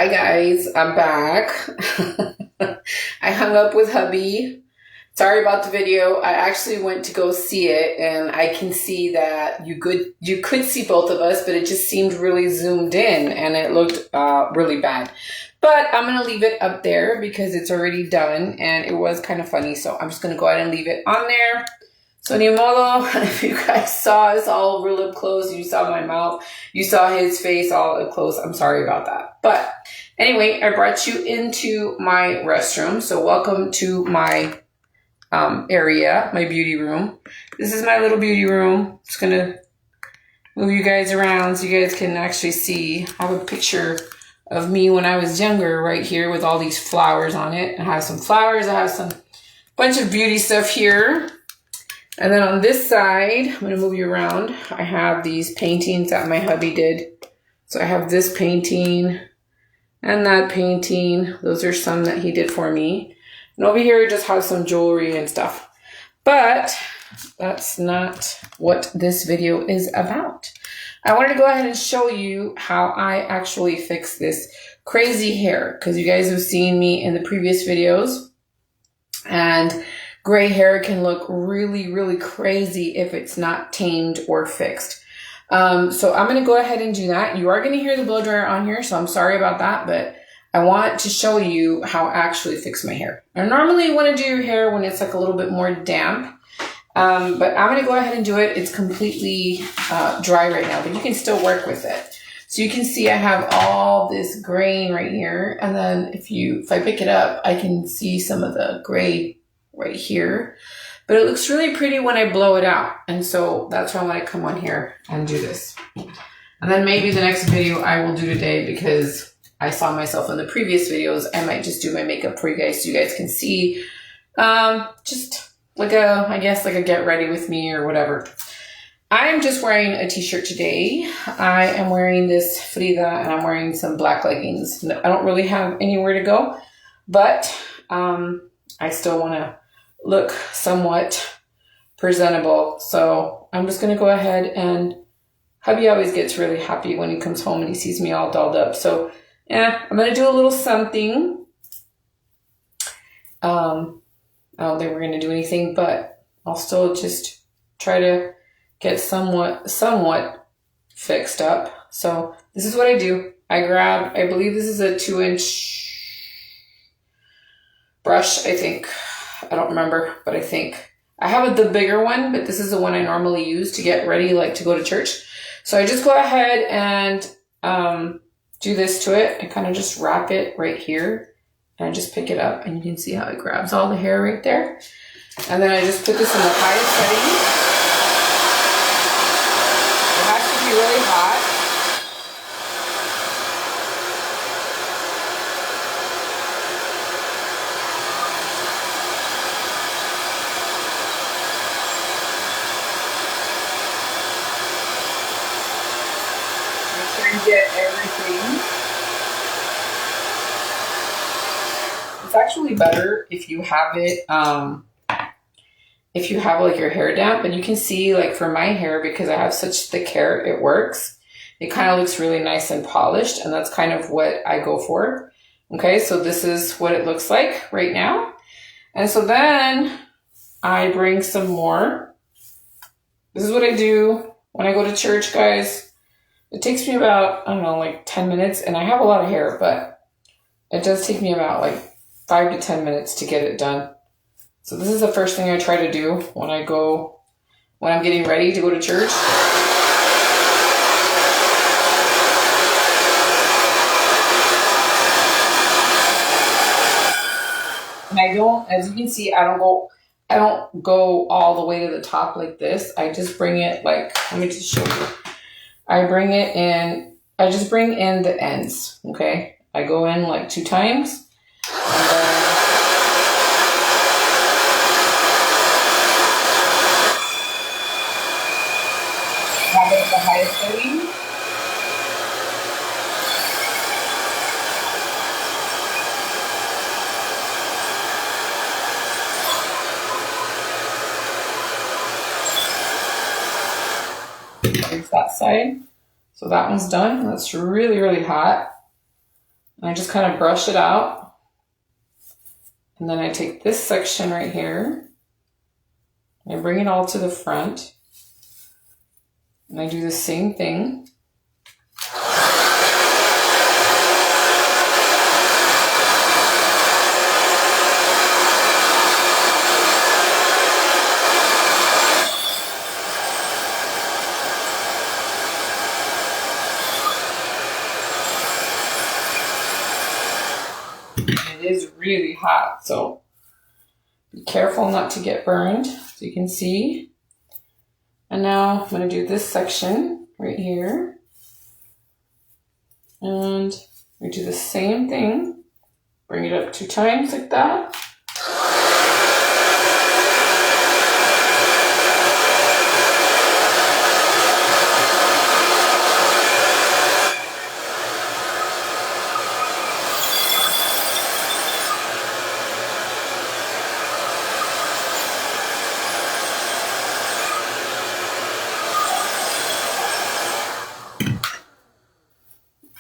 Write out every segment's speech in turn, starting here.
Hi guys, I'm back. I hung up with hubby. Sorry about the video. I actually went to go see it, and I can see that you could see both of us, but it just seemed really zoomed in and it looked really bad. But I'm gonna leave it up there because it's already done and it was kind of funny, so I'm just gonna go ahead and leave it on there. So ni modo, if you guys saw us all real up close, you saw my mouth, you saw his face all up close, I'm sorry about that. But anyway, I brought you into my restroom. So welcome to my area, my beauty room. This is my little beauty room. Just gonna move you guys around so you guys can actually see. I have a picture of me when I was younger right here with all these flowers on it. I have some flowers, I have some bunch of beauty stuff here. And then on this side, I'm going to move you around. I have these paintings that my hubby did. So I have this painting and that painting. Those are some that he did for me. And over here, I just have some jewelry and stuff. But that's not what this video is about. I wanted to go ahead and show you how I actually fix this crazy hair, because you guys have seen me in the previous videos. And gray hair can look really, really crazy if it's not tamed or fixed. So I'm going to go ahead and do that. You are going to hear the blow dryer on here, so I'm sorry about that, but I want to show you how I actually fix my hair. I normally want to do your hair when it's like a little bit more damp, but I'm going to go ahead and do it. It's completely dry right now, but you can still work with it. So you can see I have all this grain right here, and then if I pick it up, I can see some of the gray right here, but it looks really pretty when I blow it out. And so that's why I want to come on here and do this. And then maybe the next video I will do today, because I saw myself in the previous videos, I might just do my makeup for you guys so you guys can see, just like I guess like a get ready with me or whatever. I'm just wearing a t-shirt today. I am wearing this Frida and I'm wearing some black leggings. I don't really have anywhere to go, but I still want to look somewhat presentable. So I'm just going to go ahead, and hubby always gets really happy when he comes home and he sees me all dolled up. So yeah, I'm going to do a little something. I don't think we're going to do anything, but I'll still just try to get somewhat fixed up. So this is what I do. I believe this is a 2-inch brush, I think. I don't remember, but I think I have the bigger one, but this is the one I normally use to get ready, like to go to church. So I just go ahead and do this to it. I kind of just wrap it right here, and I just pick it up, and you can see how it grabs all the hair right there. And then I just put this in the highest setting. It has to be really hot. Get everything. It's actually better if you have it, if you have like your hair damp, and you can see like for my hair, because I have such thick hair, it works. It kind of looks really nice and polished, and that's kind of what I go for. Okay, so this is what it looks like right now. And so then I bring some more. This is what I do when I go to church, guys. It takes me about, I don't know, like 10 minutes, and I have a lot of hair, but it does take me about like 5 to 10 minutes to get it done. So this is the first thing I try to do when I'm getting ready to go to church. And I don't, as you can see, I don't go all the way to the top like this. I just bring it like, let me just show you. I bring it in, I just bring in the ends, okay? I go in like 2 times, and then have it at the highest setting. There's that side. So that one's done. That's really, really hot. And I just kind of brush it out. And then I take this section right here and I bring it all to the front. And I do the same thing. It is really hot, so be careful not to get burned, so you can see. And now I'm going to do this section right here. And we do the same thing. Bring it up 2 times like that.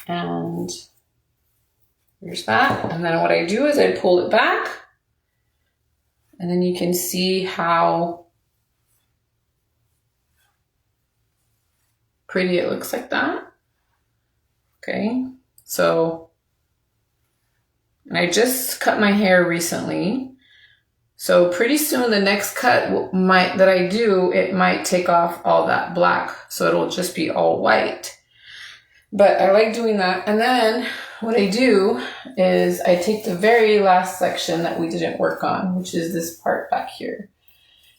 And there's that. And then what I do is I pull it back. And then you can see how pretty it looks like that. Okay, so, and I just cut my hair recently. So pretty soon the next cut that I do, it might take off all that black. So it'll just be all white. But I like doing that. And then what I do is I take the very last section that we didn't work on, which is this part back here.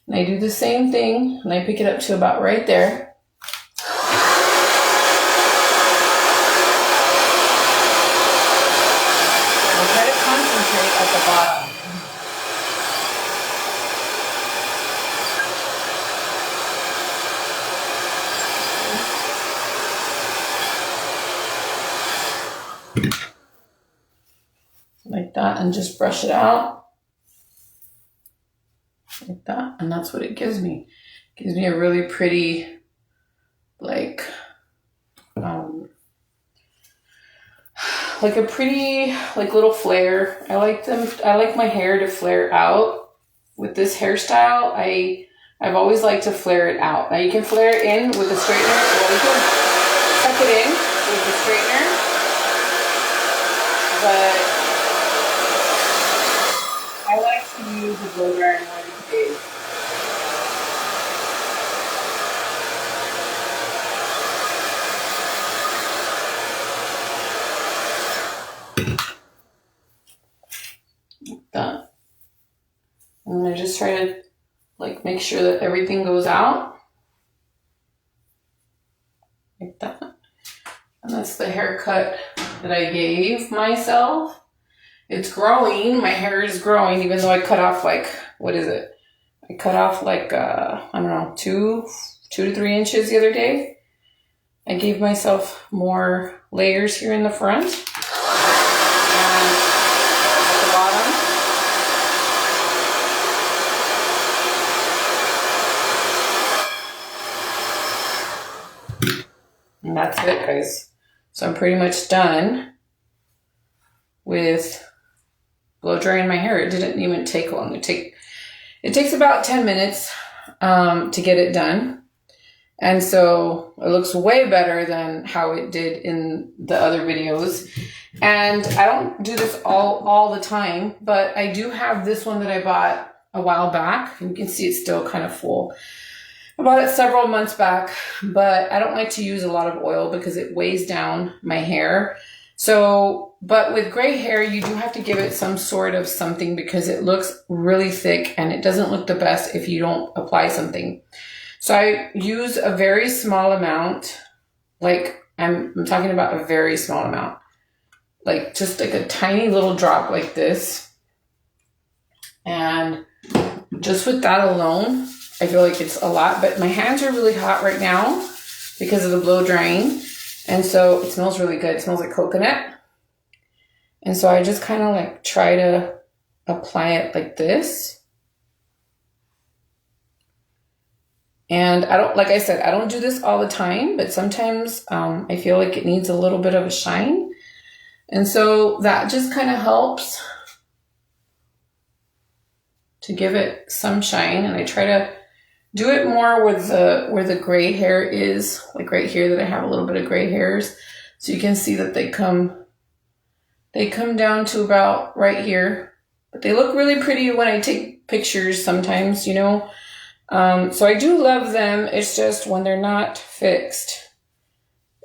And I do the same thing and I pick it up to about right there. I try to concentrate at the bottom. Like that, and just brush it out like that, and that's what it gives me. It gives me a really pretty, like a pretty little flare. I like my hair to flare out. With this hairstyle, I've always liked to flare it out. Now you can flare it in with the straightener, or you can tuck it in with the straightener, but I like to use a blow dryer more these days. Like that. And I just try to make sure that everything goes out. Like that. And that's the haircut that I gave myself. It's growing. My hair is growing, even though I cut off what is it? I cut off I don't know, 2 to 3 inches the other day. I gave myself more layers here in the front and at the bottom. And that's it, guys. So I'm pretty much done with blow drying my hair. It didn't even take long. It takes about 10 minutes to get it done. And so it looks way better than how it did in the other videos. And I don't do this all the time, but I do have this one that I bought a while back. You can see it's still kind of full. I bought it several months back, but I don't like to use a lot of oil because it weighs down my hair. So, but with gray hair, you do have to give it some sort of something because it looks really thick and it doesn't look the best if you don't apply something. So I use a very small amount, I'm talking about a very small amount, just a tiny little drop like this. And just with that alone, I feel like it's a lot, but my hands are really hot right now because of the blow drying. And so it smells really good. It smells like coconut. And so I just kind of try to apply it like this. And like I said, I don't do this all the time, but sometimes I feel like it needs a little bit of a shine. And so that just kind of helps to give it some shine. And I try to do it more with where the gray hair is, like right here that I have a little bit of gray hairs. So you can see that they come down to about right here. But they look really pretty when I take pictures sometimes, you know. So I do love them. It's just when they're not fixed,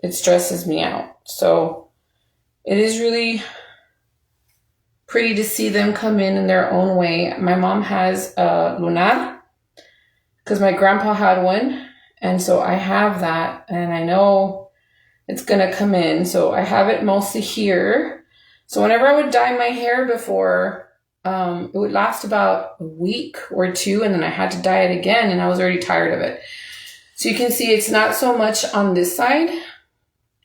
it stresses me out. So it is really pretty to see them come in their own way. My mom has a lunar because my grandpa had one. And so I have that, and I know it's going to come in. So I have it mostly here. So whenever I would dye my hair before, it would last about a week or two, and then I had to dye it again, and I was already tired of it. So you can see it's not so much on this side.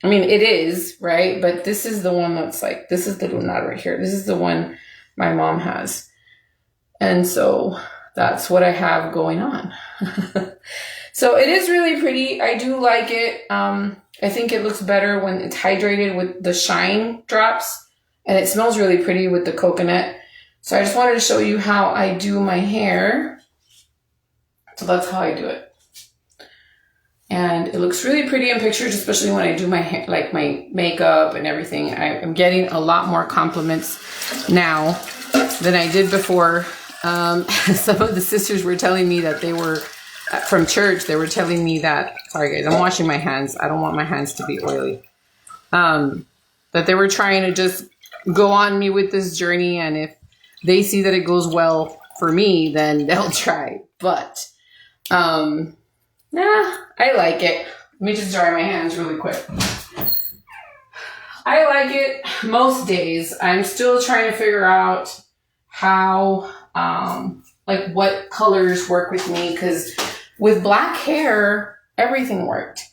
I mean, it is, right? But this is the one that's like, this is the lunar right here. This is the one my mom has. And so that's what I have going on. So it is really pretty. I do like it. I think it looks better when it's hydrated with the shine drops, and it smells really pretty with the coconut. So I just wanted to show you how I do my hair. So that's how I do it. And it looks really pretty in pictures, especially when I do my hair, like my makeup and everything. I'm getting a lot more compliments now than I did before. Some of the sisters were telling me that they were from church. They were telling me that, sorry guys, I'm washing my hands. I don't want my hands to be oily. That they were trying to just go on me with this journey, and if they see that it goes well for me, then they'll try. But, I like it. Let me just dry my hands really quick. I like it most days. I'm still trying to figure out how, like what colors work with me. Because with black hair, everything worked.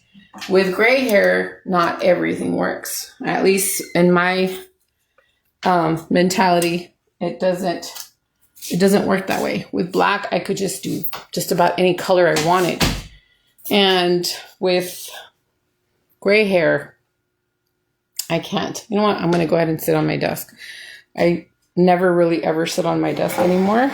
With gray hair, not everything works. At least in my mentality, it doesn't work that way. With black, I could just do just about any color I wanted. And with gray hair, I can't. You know what? I'm going to go ahead and sit on my desk. I never really ever sit on my desk anymore.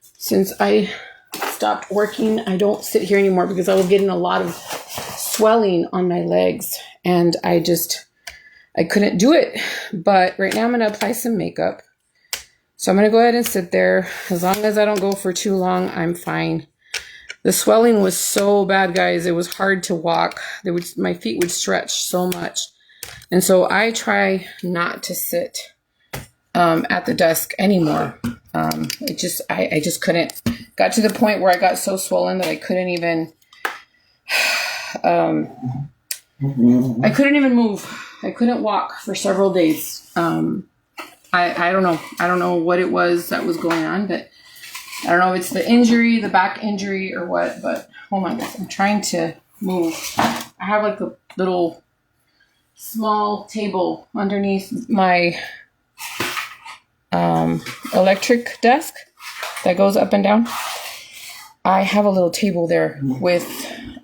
Since I stopped working, I don't sit here anymore because I was getting a lot of swelling on my legs, and I couldn't do it. But right now I'm going to apply some makeup. So I'm going to go ahead and sit there. As long as I don't go for too long, I'm fine. The swelling was so bad, guys. It was hard to walk. My feet would stretch so much. And so I try not to sit at the desk anymore. I just couldn't. Got to the point where I got so swollen that I couldn't even move. I couldn't walk for several days. I don't know. I don't know what it was that was going on, but I don't know if it's the injury, the back injury or what, but oh my gosh, I'm trying to move. I have like a little small table underneath my electric desk that goes up and down. I have a little table there with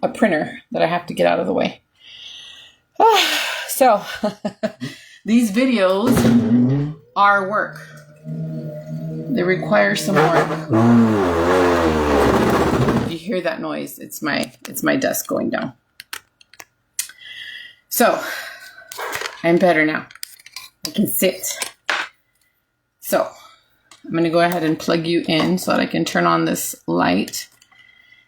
a printer that I have to get out of the way. So these videos are work. They require some work. You hear that noise? It's my desk going down. So I'm better now. I can sit. So I'm going to go ahead and plug you in so that I can turn on this light.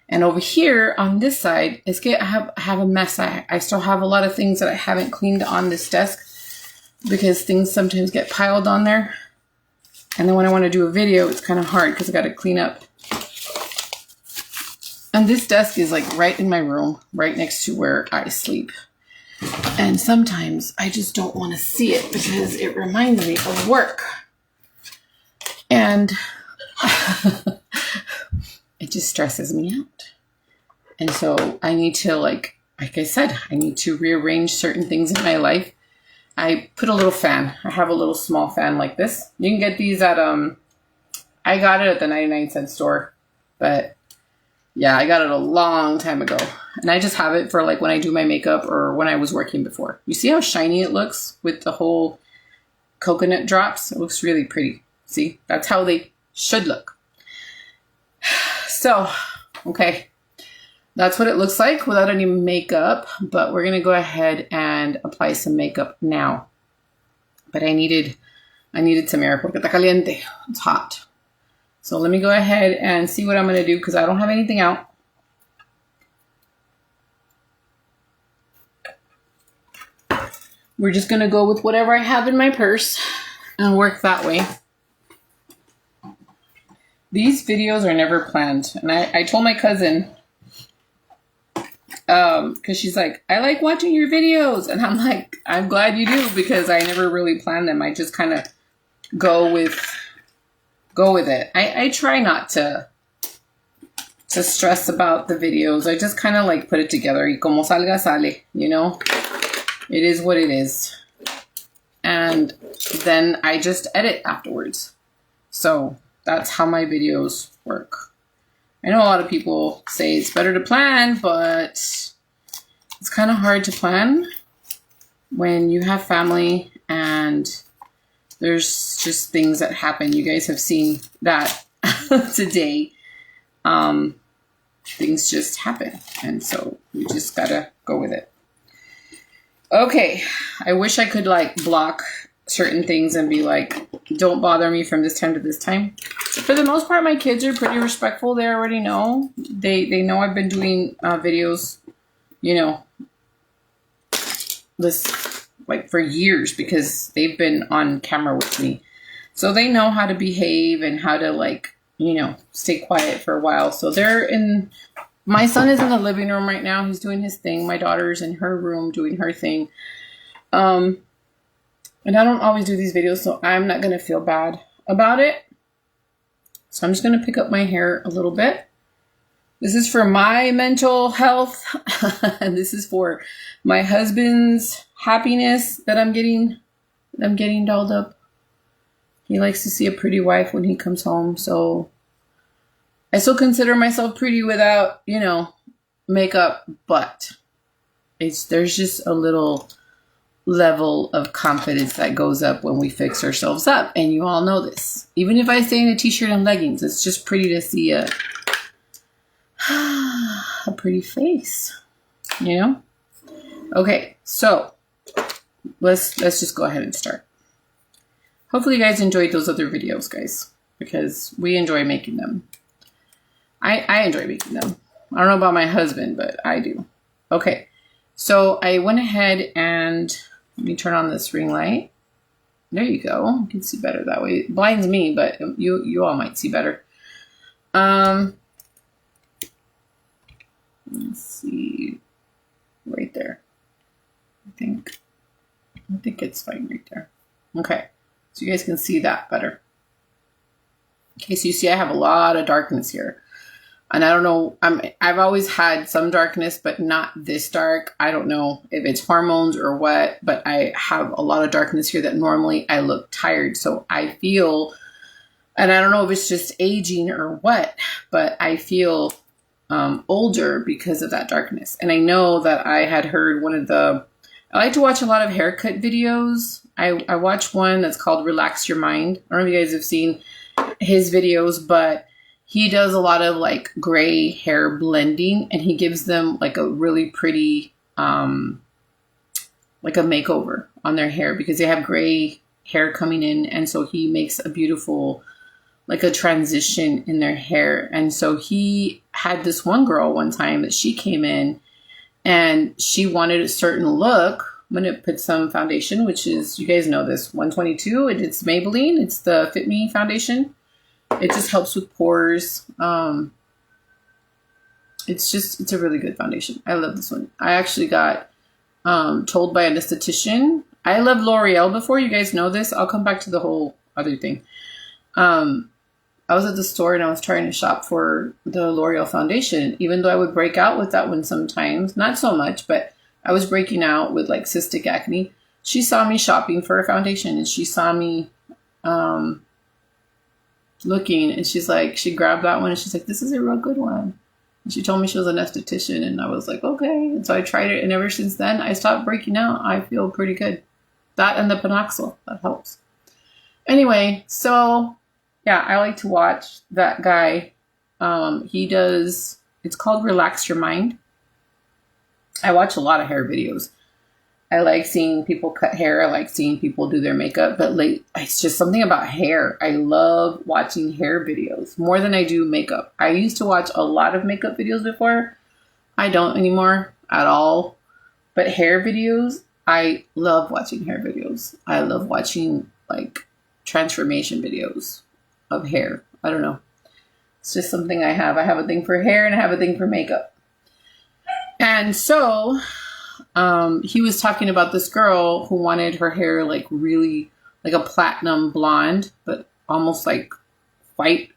And over here on this side, I have a mess. I still have a lot of things that I haven't cleaned on this desk because things sometimes get piled on there. And then when I want to do a video, it's kind of hard because I got to clean up. And this desk is like right in my room, right next to where I sleep. And sometimes I just don't want to see it because it reminds me of work. And it just stresses me out. And so I need to, like I said, I need to rearrange certain things in my life. I put a little fan. I have a little small fan like this. You can get these at, I got it at the 99-cent store. But yeah, I got it a long time ago. And I just have it for like when I do my makeup or when I was working before. You see how shiny it looks with the whole coconut drops. It looks really pretty. See, that's how they should look. So, okay. That's what it looks like without any makeup, but we're going to go ahead and apply some makeup now. But I needed some air porque está caliente. It's hot. So let me go ahead and see what I'm going to do because I don't have anything out. We're just going to go with whatever I have in my purse and work that way. These videos are never planned. And I told my cousin, because she's like, I like watching your videos. And I'm like, I'm glad you do because I never really plan them. I just kind of go with it. I try not to stress about the videos. I just kind of like put it together. Y como salga, sale, you know? It is what it is. And then I just edit afterwards. So that's how my videos work. I know a lot of people say it's better to plan, but it's kind of hard to plan when you have family and there's just things that happen. You guys have seen that today. Things just happen. And so we just gotta go with it. Okay, I wish I could like block certain things and be like, don't bother me from this time to this time. For the most part, my kids are pretty respectful. They already know. They know I've been doing videos, you know, this like for years because they've been on camera with me. So they know how to behave and how to like, you know, stay quiet for a while. So they're in... My son is in the living room right now. He's doing his thing. My daughter's in her room doing her thing. And I don't always do these videos, so I'm not going to feel bad about it. So I'm just going to pick up my hair a little bit. This is for my mental health. And this is for my husband's happiness that I'm getting dolled up. He likes to see a pretty wife when he comes home, so... I still consider myself pretty without, you know, makeup, but there's just a little level of confidence that goes up when we fix ourselves up. And you all know this. Even if I stay in a t-shirt and leggings, it's just pretty to see a pretty face, you know? Okay, so let's just go ahead and start. Hopefully you guys enjoyed those other videos, guys, because we enjoy making them. I enjoy making them. I don't know about my husband, but I do. Okay, so I went ahead and let me turn on this ring light. There you go. You can see better that way. It blinds me, but you all might see better. Let's see, right there. I think it's fine right there. Okay, so you guys can see that better. Okay, so you see I have a lot of darkness here. And I don't know, I've always had some darkness, but not this dark. I don't know if it's hormones or what, but I have a lot of darkness here that normally I look tired. So I feel, and I don't know if it's just aging or what, but I feel older because of that darkness. And I know that I had heard I like to watch a lot of haircut videos. I watch one that's called Relax Your Mind. I don't know if you guys have seen his videos, but he does a lot of like gray hair blending and he gives them like a really pretty, like a makeover on their hair because they have gray hair coming in. And so he makes a beautiful, like a transition in their hair. And so he had this one girl one time that she came in and she wanted a certain look. I'm going to put some foundation, which is, you guys know this, 122. It's Maybelline. It's the Fit Me foundation. It just helps with pores. It's a really good foundation. I love this one. I actually got told by an esthetician. I love L'Oreal before. You guys know this. I'll come back to the whole other thing. I was at the store and I was trying to shop for the L'Oreal foundation. Even though I would break out with that one sometimes. Not so much, but I was breaking out with like cystic acne. She saw me shopping for a foundation and she saw me... looking and she's like, she grabbed that one and she's like, this is a real good one. And she told me she was an esthetician and I was like, okay. And so I tried it and ever since then I stopped breaking out. I feel pretty good. That and the Panoxyl, that helps. Anyway, so yeah, I like to watch that guy. He does, it's called Relax Your Mind. I watch a lot of hair videos. I like seeing people cut hair. I like seeing people do their makeup, but like, it's just something about hair. I love watching hair videos more than I do makeup. I used to watch a lot of makeup videos before. I don't anymore at all. But hair videos, I love watching hair videos. I love watching like transformation videos of hair. I don't know. It's just something I have. I have a thing for hair and I have a thing for makeup. And so he was talking about this girl who wanted her hair like really like a platinum blonde, but almost like white.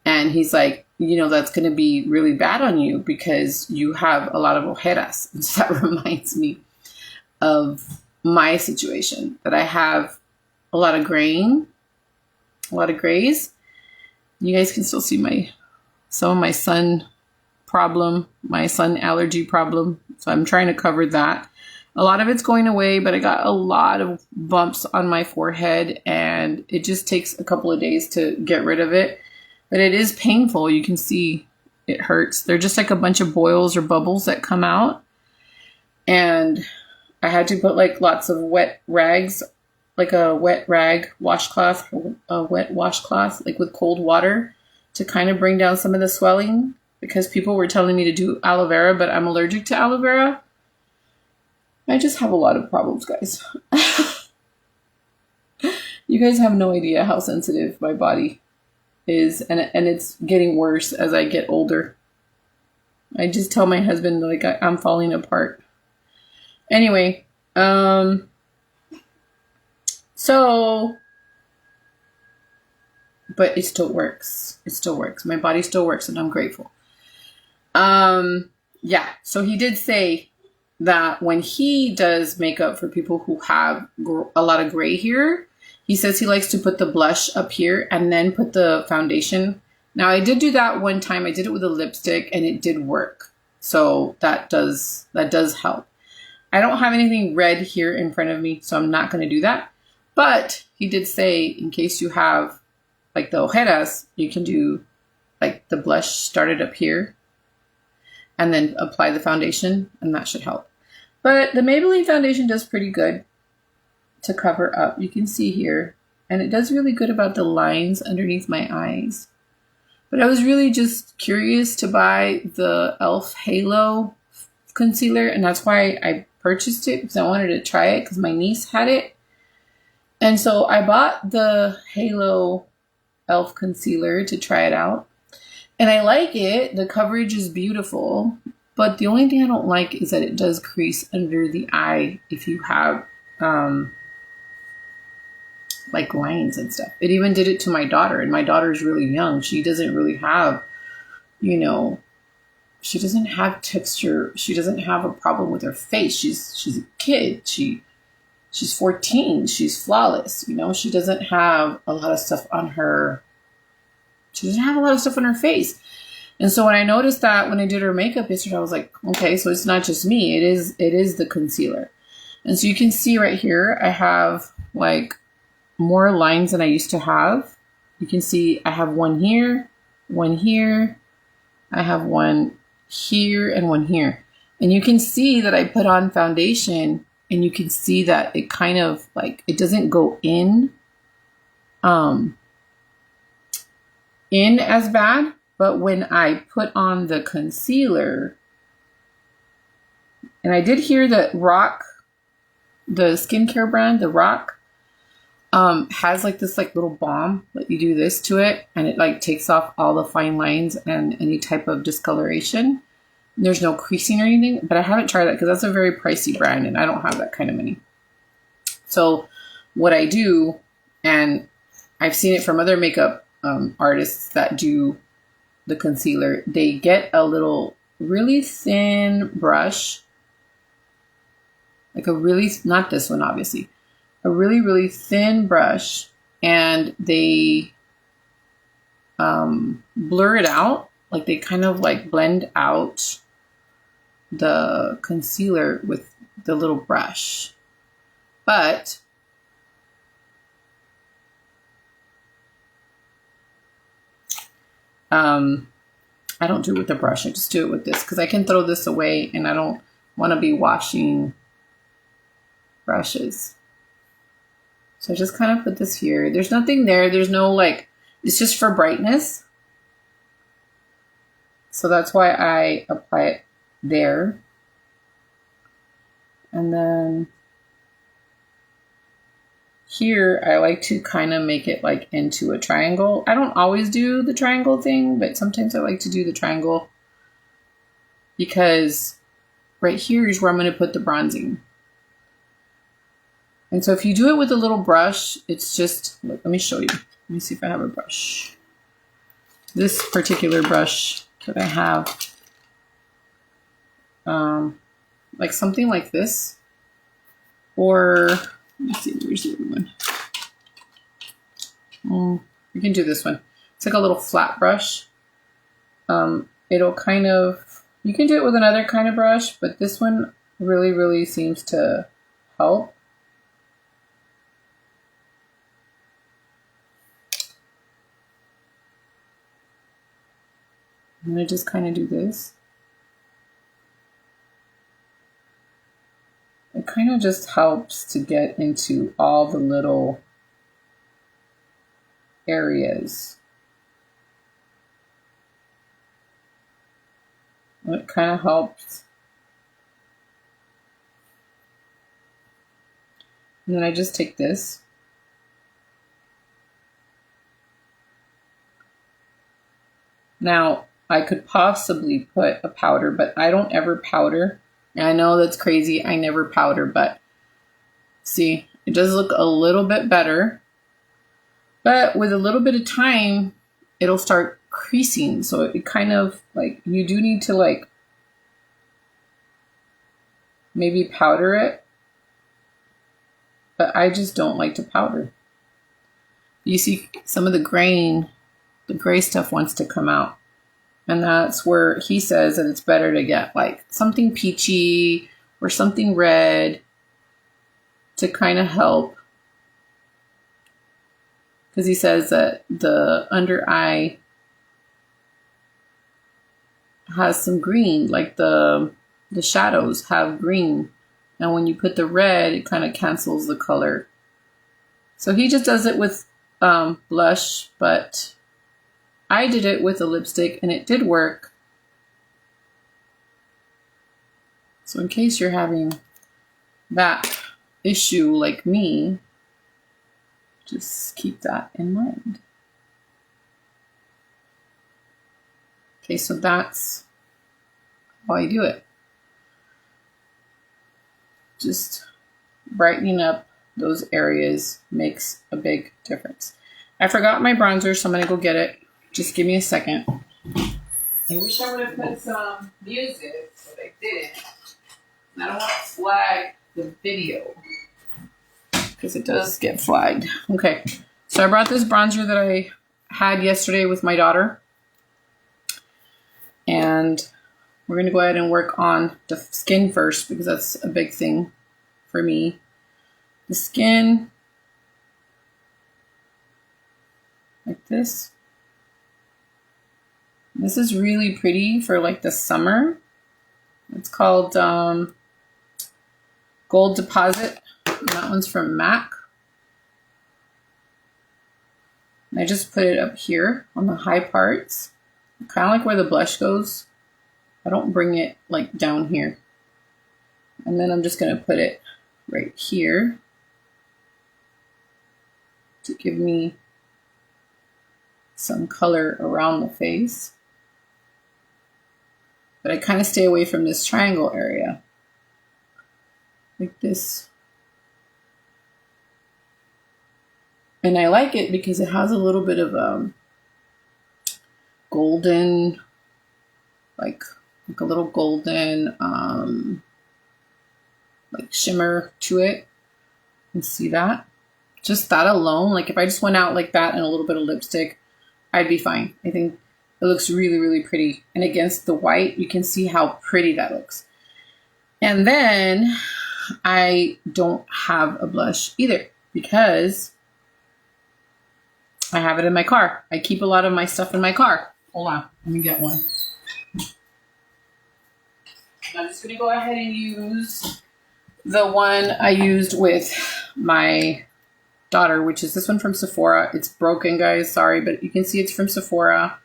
And he's like, that's going to be really bad on you because you have a lot of ojeras. And so that reminds me of my situation, that I have a lot of grays. You guys can still see some of my sun allergy problem. So I'm trying to cover that. A lot of it's going away, but I got a lot of bumps on my forehead and it just takes a couple of days to get rid of it. But it is painful. You can see it hurts. They're just like a bunch of boils or bubbles that come out. And I had to put like lots of wet rags, like a wet rag washcloth, like with cold water to kind of bring down some of the swelling, because people were telling me to do aloe vera, but I'm allergic to aloe vera. I just have a lot of problems, guys. You guys have no idea how sensitive my body is, and it's getting worse as I get older. I just tell my husband like I'm falling apart. Anyway, so, but it still works. It still works. My body still works, and I'm grateful. Yeah. So he did say that when he does makeup for people who have a lot of gray hair, he says he likes to put the blush up here and then put the foundation. Now, I did do that one time. I did it with a lipstick and it did work. So that does help. I don't have anything red here in front of me, so I'm not going to do that. But he did say in case you have like the ojeras, you can do like the blush started up here and then apply the foundation, and that should help. But the Maybelline foundation does pretty good to cover up. You can see here, and it does really good about the lines underneath my eyes. But I was really just curious to buy the e.l.f. Halo concealer, and that's why I purchased it, because I wanted to try it because my niece had it. And so I bought the Halo e.l.f. concealer to try it out. And I like it. The coverage is beautiful. But the only thing I don't like is that it does crease under the eye if you have like lines and stuff. It even did it to my daughter. And my daughter's really young. She doesn't really have, she doesn't have texture. She doesn't have a problem with her face. She's a kid. She's 14. She's flawless. She doesn't have a lot of stuff on her. She doesn't have a lot of stuff on her face. And so when I noticed that when I did her makeup yesterday, I was like, okay, so it's not just me. It is the concealer. And so you can see right here, I have like more lines than I used to have. You can see I have one here. I have one here and one here. And you can see that I put on foundation, and you can see that it kind of like, it doesn't go in as bad. But when I put on the concealer, and I did hear that RoC, the skincare brand, the RoC, has like this like little balm that you do this to it, and it like takes off all the fine lines and any type of discoloration. There's no creasing or anything, but I haven't tried that because that's a very pricey brand and I don't have that kind of money. So what I do, and I've seen it from other makeup artists that do the concealer, they get a little really thin brush, like not this one obviously, a really, really thin brush, and they blur it out, like they kind of like blend out the concealer with the little brush. But I don't do it with a brush. I just do it with this because I can throw this away and I don't want to be washing brushes. So I just kind of put this here. There's nothing there. There's no like, it's just for brightness. So that's why I apply it there. And then here, I like to kind of make it like into a triangle. I don't always do the triangle thing, but sometimes I like to do the triangle because right here is where I'm going to put the bronzing. And so if you do it with a little brush, it's just, look, let me show you. Let me see if I have a brush. This particular brush that I have, like something like this, or let's see, where's the other one? You can do this one. It's like a little flat brush. It'll kind of, you can do it with another kind of brush, but this one really, really seems to help. I'm going to just kind of do this. It kind of just helps to get into all the little areas. It kind of helps. And then I just take this. Now, I could possibly put a powder, but I don't ever powder. And I know that's crazy. I never powder, but see, it does look a little bit better. But with a little bit of time, it'll start creasing. So it kind of like, you do need to like maybe powder it. But I just don't like to powder. You see some of the gray stuff wants to come out. And that's where he says that it's better to get like something peachy or something red to kind of help. Because he says that the under eye has some green, like the shadows have green. And when you put the red, it kind of cancels the color. So he just does it with blush, but I did it with a lipstick and it did work. So in case you're having that issue like me, just keep that in mind. Okay, so that's how I do it. Just brightening up those areas makes a big difference. I forgot my bronzer, so I'm going to go get it. Just give me a second. I wish I would have put some music, but I didn't. And I don't want to flag the video because it does get flagged. Okay, so I brought this bronzer that I had yesterday with my daughter. And we're going to go ahead and work on the skin first because that's a big thing for me. The skin, like this. This is really pretty for like the summer. It's called Gold Deposit. And that one's from MAC. And I just put it up here on the high parts. Kind of like where the blush goes. I don't bring it like down here. And then I'm just going to put it right here to give me some color around the face. But I kind of stay away from this triangle area. Like this. And I like it because it has a little bit of golden, like a little golden like shimmer to it. You can see that. Just that alone, like if I just went out like that and a little bit of lipstick, I'd be fine. I think it looks really, really pretty. And against the white, you can see how pretty that looks. And then I don't have a blush either because I have it in my car. I keep a lot of my stuff in my car. Hold on, let me get one. I'm just gonna go ahead and use the one I used with my daughter, which is this one from Sephora. It's broken, guys, sorry, but you can see it's from Sephora.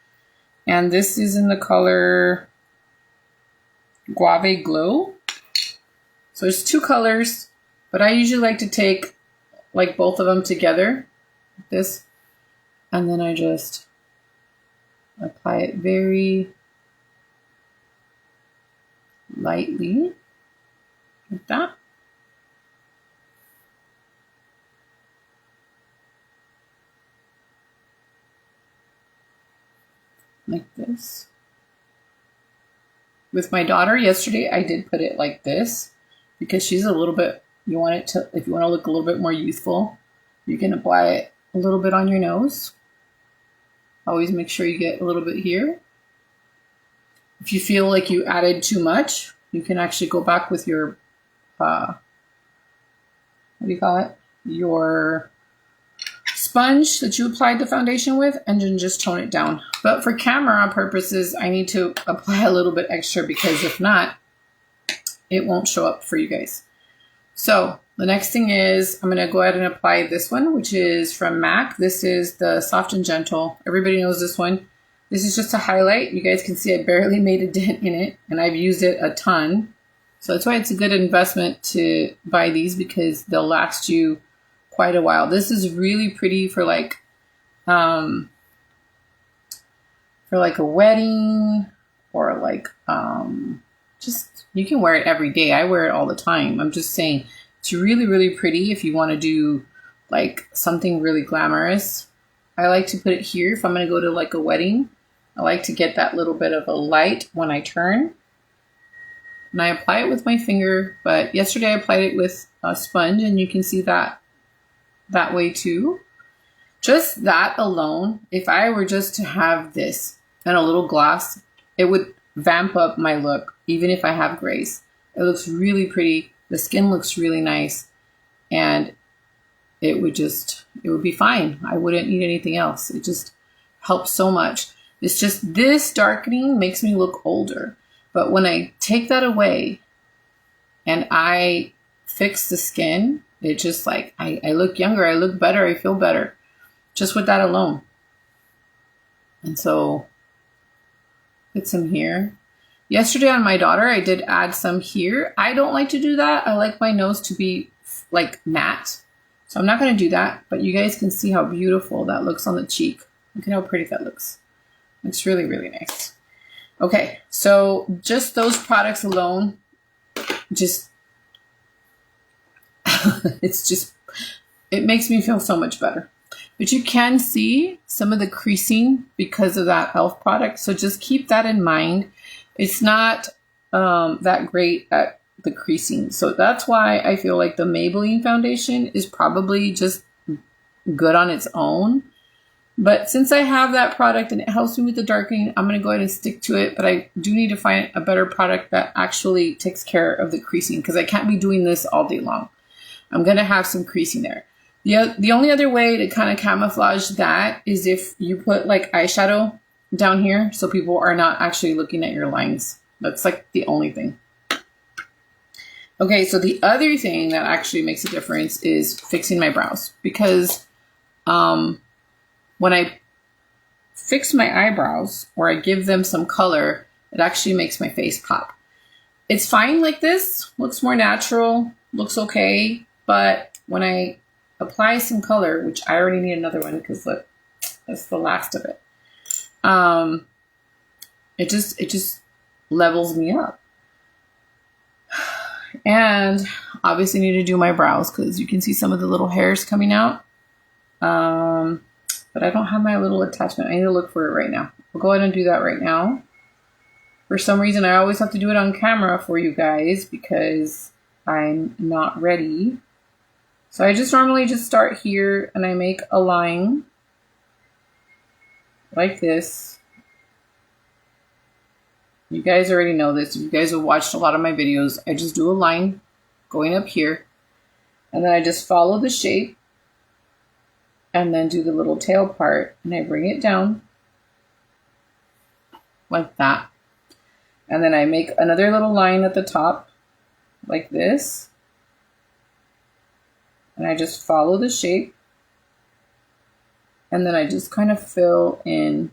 And this is in the color Guave Glow. So there's two colors, but I usually like to take like both of them together, like this, and then I just apply it very lightly, like that. Like this. With my daughter yesterday, I did put it like this because she's a little bit, you want it to, if you want to look a little bit more youthful, you can apply it a little bit on your nose. Always make sure you get a little bit here. If you feel like you added too much, you can actually go back with your, what do you call it? Your sponge that you applied the foundation with, and then just tone it down. But for camera purposes, I need to apply a little bit extra because if not, it won't show up for you guys. So the next thing is I'm going to go ahead and apply this one, which is from MAC. This is the Soft and Gentle. Everybody knows this one. This is just a highlight. You guys can see I barely made a dent in it, and I've used it a ton. So that's why it's a good investment to buy these because they'll last you quite a while. This is really pretty for like a wedding or like just you can wear it every day. I wear it all the time. I'm just saying it's really, really pretty if you want to do like something really glamorous. I like to put it here if I'm going to go to like a wedding. I like to get that little bit of a light when I turn. And I apply it with my finger, but yesterday I applied it with a sponge, and you can see that way too. Just that alone, if I were just to have this and a little gloss, it would vamp up my look, even if I have grays. It looks really pretty. The skin looks really nice, and it would be fine. I wouldn't need anything else. It just helps so much. It's just this darkening makes me look older. But when I take that away and I fix the skin, it just like, I look younger, I look better, I feel better. Just with that alone. And so, put some here. Yesterday on my daughter, I did add some here. I don't like to do that. I like my nose to be like matte. So I'm not going to do that. But you guys can see how beautiful that looks on the cheek. Look at how pretty that looks. Looks really, really nice. Okay, so just those products alone, just, it makes me feel so much better. But you can see some of the creasing because of that e.l.f. product. So just keep that in mind. It's not that great at the creasing. So that's why I feel like the Maybelline foundation is probably just good on its own. But since I have that product and it helps me with the darkening, I'm going to go ahead and stick to it. But I do need to find a better product that actually takes care of the creasing because I can't be doing this all day long. I'm going to have some creasing there. The only other way to kind of camouflage that is if you put like eyeshadow down here so people are not actually looking at your lines. That's like the only thing. Okay, so the other thing that actually makes a difference is fixing my brows because when I fix my eyebrows or I give them some color, it actually makes my face pop. It's fine like this, looks more natural, looks okay, but when I apply some color, which I already need another one because look, that's the last of it. It just levels me up. And obviously need to do my brows because you can see some of the little hairs coming out. But I don't have my little attachment. I need to look for it right now. We'll go ahead and do that right now. For some reason, I always have to do it on camera for you guys because I'm not ready. So I just normally just start here and I make a line like this. You guys already know this. If you guys have watched a lot of my videos, I just do a line going up here. And then I just follow the shape. And then do the little tail part. And I bring it down. like that. And then I make another little line at the top like this. And I just follow the shape. And then I just kind of fill in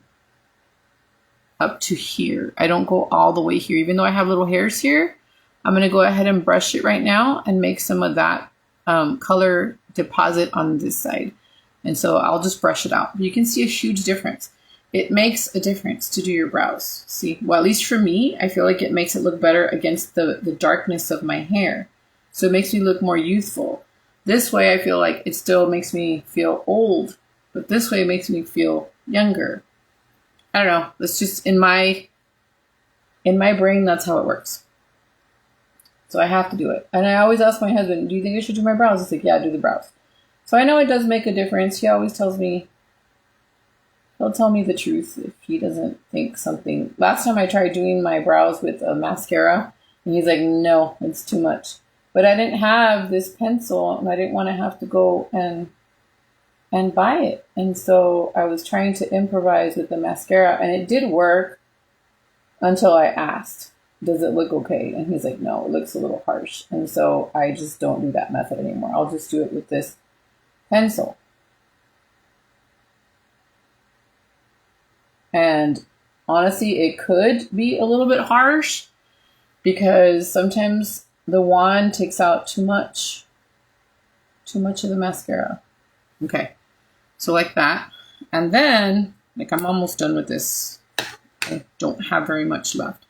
up to here. I don't go all the way here. Even though I have little hairs here, I'm going to go ahead and brush it right now and make some of that color deposit on this side. And so I'll just brush it out. You can see a huge difference. It makes a difference to do your brows. See, well, at least for me, I feel like it makes it look better against the darkness of my hair. So it makes me look more youthful. This way, I feel like it still makes me feel old, but this way it makes me feel younger. I don't know. That's just in my brain, that's how it works. So I have to do it. And I always ask my husband, do you think I should do my brows? He's like, yeah, do the brows. So I know it does make a difference. He always tells me, he'll tell me the truth if he doesn't think something. Last time I tried doing my brows with a mascara, and he's like, no, it's too much. But I didn't have this pencil, and I didn't want to have to go and buy it. And so I was trying to improvise with the mascara, and it did work until I asked, does it look okay? And he's like, no, it looks a little harsh. And so I just don't do that method anymore. I'll just do it with this pencil. And honestly, it could be a little bit harsh because sometimes the wand takes out too much of the mascara. Okay, so like that. And then, like, I'm almost done with this. I don't have very much left.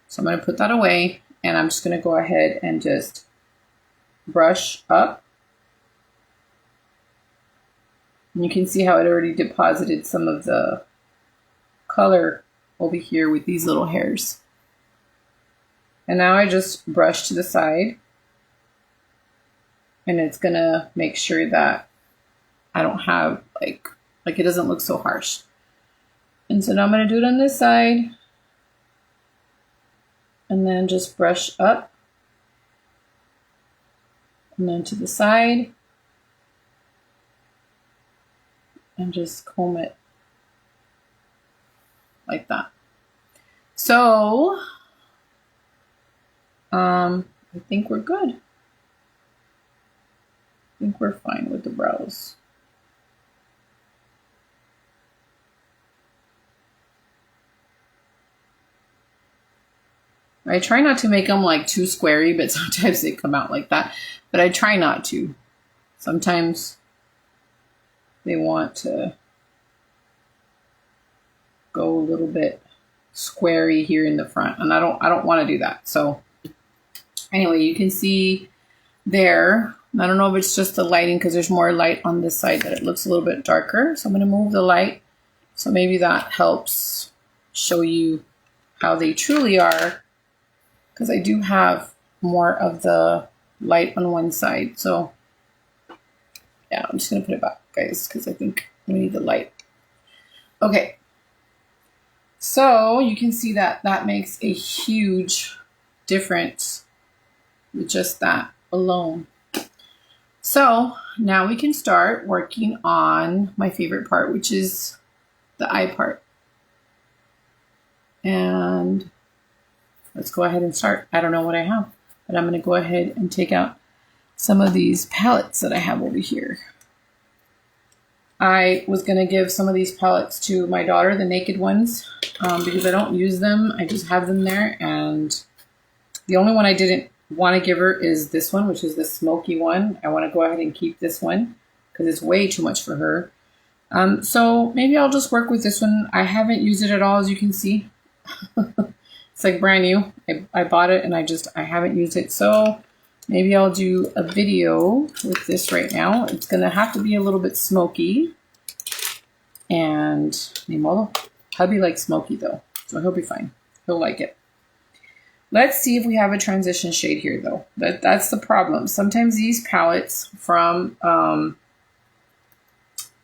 So I'm going to put that away, and I'm just going to go ahead and just brush up. And you can see how it already deposited some of the color over here with these little hairs. And now I just brush to the side, and it's going to make sure that I don't have, like it doesn't look so harsh. And so now I'm going to do it on this side. And then just brush up. And then to the side. And just comb it like that. So, I think we're good. I think we're fine with the brows. I try not to make them like too squarey, but sometimes they come out like that. But I try not to. Sometimes they want to go a little bit squarey here in the front, and I don't want to do that. So anyway, you can see there. I don't know if it's just the lighting because there's more light on this side that it looks a little bit darker. So I'm going to move the light. So maybe that helps show you how they truly are. Because I do have more of the light on one side. So, yeah, I'm just going to put it back, guys, because I think we need the light. Okay. So, you can see that that makes a huge difference with just that alone. So, now we can start working on my favorite part, which is the eye part. And let's go ahead and start. I don't know what I have, but I'm going to go ahead and take out some of these palettes that I have over here. I was going to give some of these palettes to my daughter, the naked ones, because I don't use them. I just have them there. And the only one I didn't want to give her is this one, which is the smoky one. I want to go ahead and keep this one because it's way too much for her. So maybe I'll just work with this one. I haven't used it at all, as you can see. It's like brand new. I bought it and I haven't used it. So maybe I'll do a video with this right now. It's going to have to be a little bit smoky. And hubby likes smoky though. So he'll be fine. He'll like it. Let's see if we have a transition shade here though. That's the problem. Sometimes these palettes from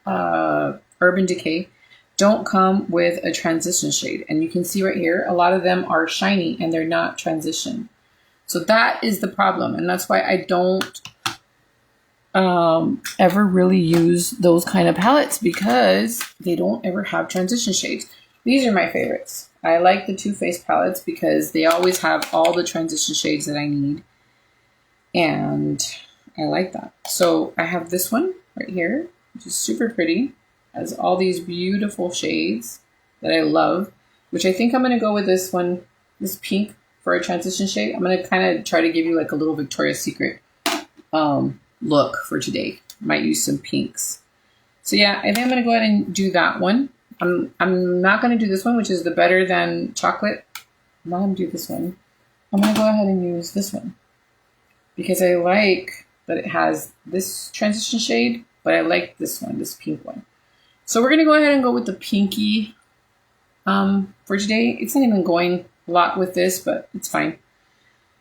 Urban Decay don't come with a transition shade. And you can see right here, a lot of them are shiny and they're not transition. So that is the problem. And that's why I don't ever really use those kind of palettes because they don't ever have transition shades. These are my favorites. I like the Too Faced palettes because they always have all the transition shades that I need. And I like that. So I have this one right here, which is super pretty. Has all these beautiful shades that I love, which I think I'm going to go with this one, this pink for a transition shade. I'm going to kind of try to give you like a little Victoria's Secret look for today. Might use some pinks. So yeah, I think I'm going to go ahead and do that one. I'm not going to do this one, which is the Better Than Chocolate. I'm not going to do this one. I'm going to go ahead and use this one because I like that it has this transition shade, but I like this one, this pink one. So we're going to go ahead and go with the pinky for today. It's not even going a lot with this, but it's fine.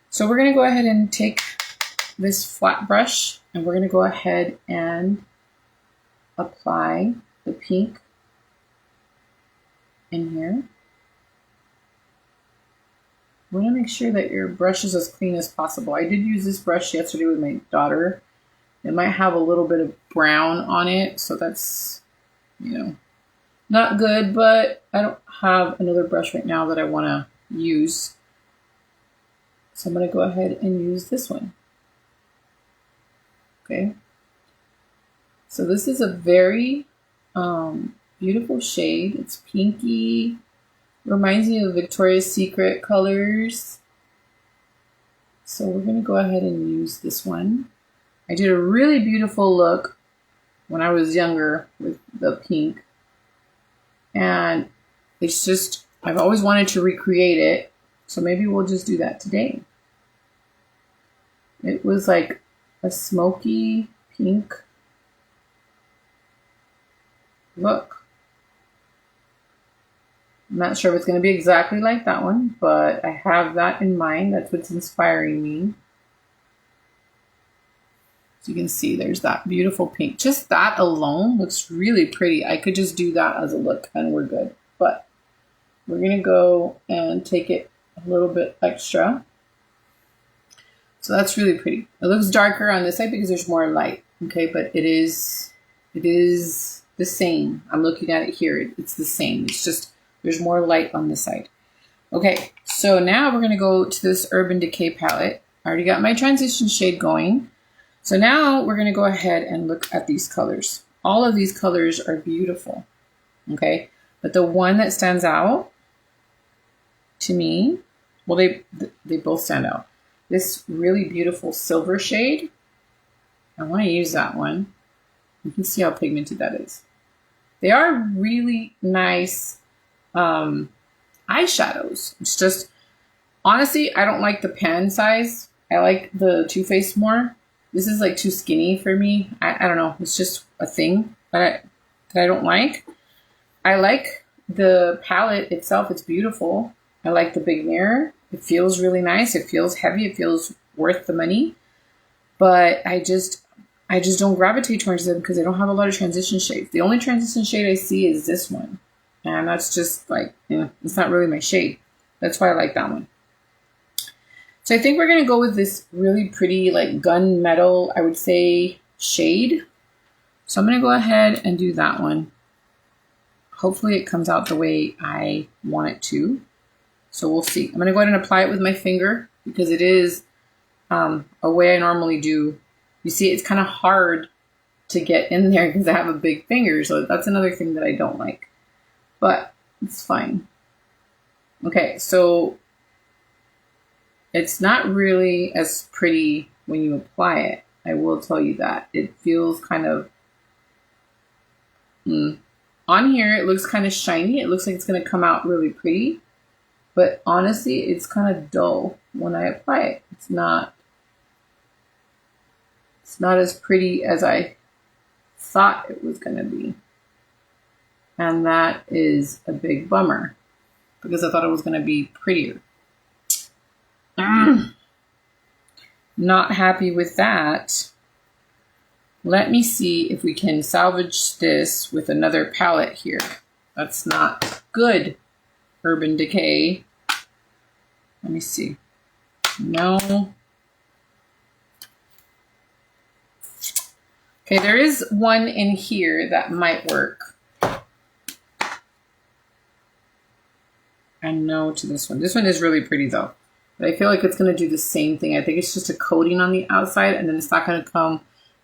So we're going to go ahead and take this flat brush and we're going to go ahead and apply the pink in here. I want to make sure that your brush is as clean as possible. I did use this brush yesterday with my daughter. It might have a little bit of brown on it, so that's, you know, not good, but I don't have another brush right now that I want to use. So I'm going to go ahead and use this one. Okay. So this is a very beautiful shade. It's pinky. Reminds me of Victoria's Secret colors. So we're going to go ahead and use this one. I did a really beautiful look when I was younger with the pink. And it's just, I've always wanted to recreate it. So maybe we'll just do that today. It was like a smoky pink look. I'm not sure if it's going to be exactly like that one, but I have that in mind. That's what's inspiring me. So you can see there's that beautiful pink. Just that alone looks really pretty. I could just do that as a look and we're good. But we're going to go and take it a little bit extra. So that's really pretty. It looks darker on this side because there's more light. Okay, but it is the same. I'm looking at it here. It's the same. It's just there's more light on this side. Okay, so now we're going to go to this Urban Decay palette. I already got my transition shade going. So now we're going to go ahead and look at these colors. All of these colors are beautiful. Okay, but the one that stands out to me, well, they both stand out. This really beautiful silver shade. I want to use that one. You can see how pigmented that is. They are really nice eyeshadows. It's just, honestly, I don't like the pan size. I like the Too Faced more. This is like too skinny for me. I don't know. It's just a thing that I don't like. I like the palette itself. It's beautiful. I like the big mirror. It feels really nice. It feels heavy. It feels worth the money. But I just don't gravitate towards them because I don't have a lot of transition shades. The only transition shade I see is this one. And that's just like, it's not really my shade. That's why I like that one. So I think we're going to go with this really pretty like gunmetal, I would say, shade. So I'm going to go ahead and do that one. Hopefully it comes out the way I want it to. So we'll see. I'm going to go ahead and apply it with my finger because it is a way I normally do. You see, it's kind of hard to get in there because I have a big finger. So that's another thing that I don't like. But it's fine. Okay, so it's not really as pretty when you apply it. I will tell you that. It feels kind of... On here, it looks kind of shiny. It looks like it's going to come out really pretty. But honestly, it's kind of dull when I apply it. It's not as pretty as I thought it was going to be. And that is a big bummer because I thought it was going to be prettier. Not happy with that. Let me see if we can salvage this with another palette here. That's not good, Urban Decay. Let me see. No. Okay, there is one in here that might work. and no to this one. This one is really pretty though. But I feel like it's going to do the same thing. I think it's just a coating on the outside, and then it's not going to come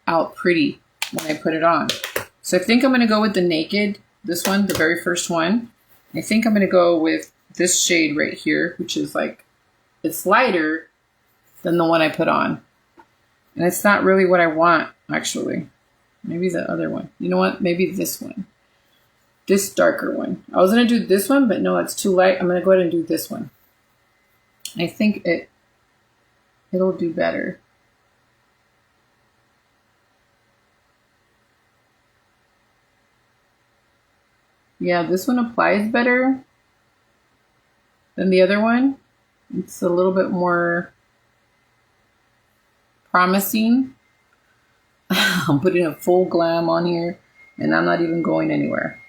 out pretty when I put it on. So I think I'm going to go with the Naked, this one, the very first one. I think I'm going to go with this shade right here, which is like, it's lighter than the one I put on. And it's not really what I want, actually. Maybe the other one. You know what? Maybe this one. This darker one. I was going to do this one, but no, it's too light. I'm going to go ahead and do this one. I think it'll do better. Yeah, this one applies better than the other one. It's a little bit more promising. I'm putting a full glam on here, and I'm not even going anywhere.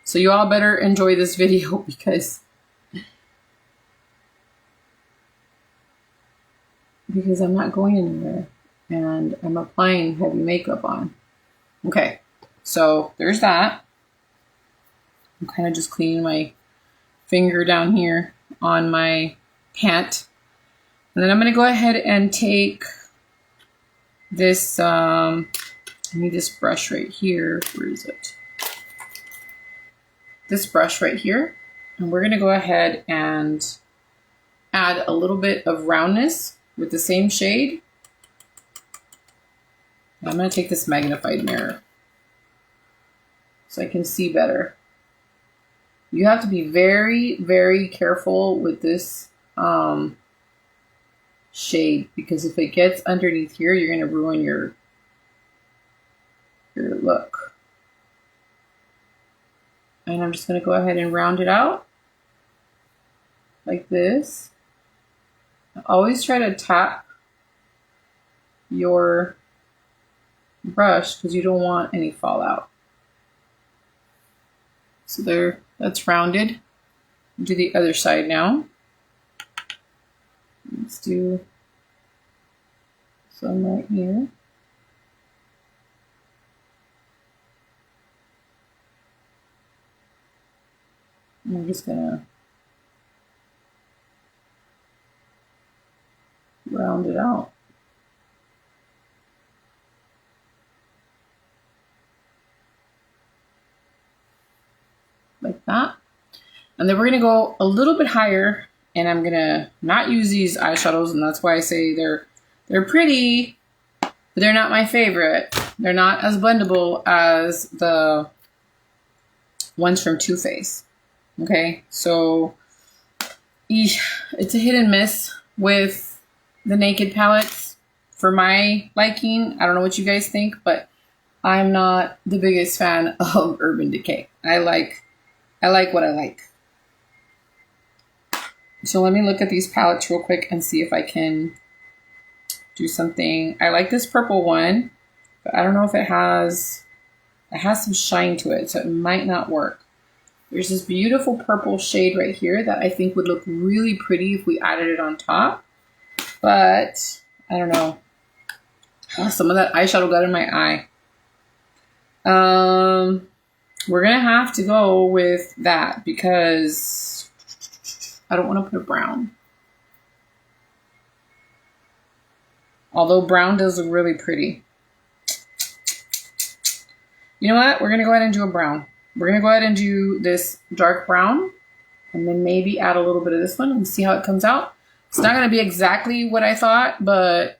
So you all better enjoy this video because I'm not going anywhere, and I'm applying heavy makeup on. Okay, so there's that. I'm kind of just cleaning my finger down here on my pant. And then I'm going to go ahead and take this, I need this brush right here. Where is it? This brush right here. And we're going to go ahead and add a little bit of roundness with the same shade. I'm going to take this magnified mirror so I can see better. You have to be very, very careful with this shade, because if it gets underneath here, you're going to ruin your look. And I'm just going to go ahead and round it out like this. Always try to tap your brush because you don't want any fallout. So there, that's rounded. Do the other side now. Let's do some right here. And I'm just gonna round it out. Like that. And then we're gonna go a little bit higher, and I'm gonna not use these eyeshadows, and that's why I say they're pretty, but they're not my favorite. They're not as blendable as the ones from Too Faced. Okay, so it's a hit and miss with the Naked palettes for my liking. I don't know what you guys think, but I'm not the biggest fan of Urban Decay. I like what I like. So let me look at these palettes real quick and see if I can do something. I like this purple one, but I don't know if it has some shine to it, so it might not work. There's this beautiful purple shade right here that I think would look really pretty if we added it on top. But I don't know. Oh, some of that eyeshadow got in my eye. We're gonna have to go with that because I don't want to put a brown. Although brown does look really pretty. You know what? We're gonna go ahead and do a brown. We're gonna go ahead and do this dark brown, and then maybe add a little bit of this one and see how it comes out. It's not gonna be exactly what I thought, but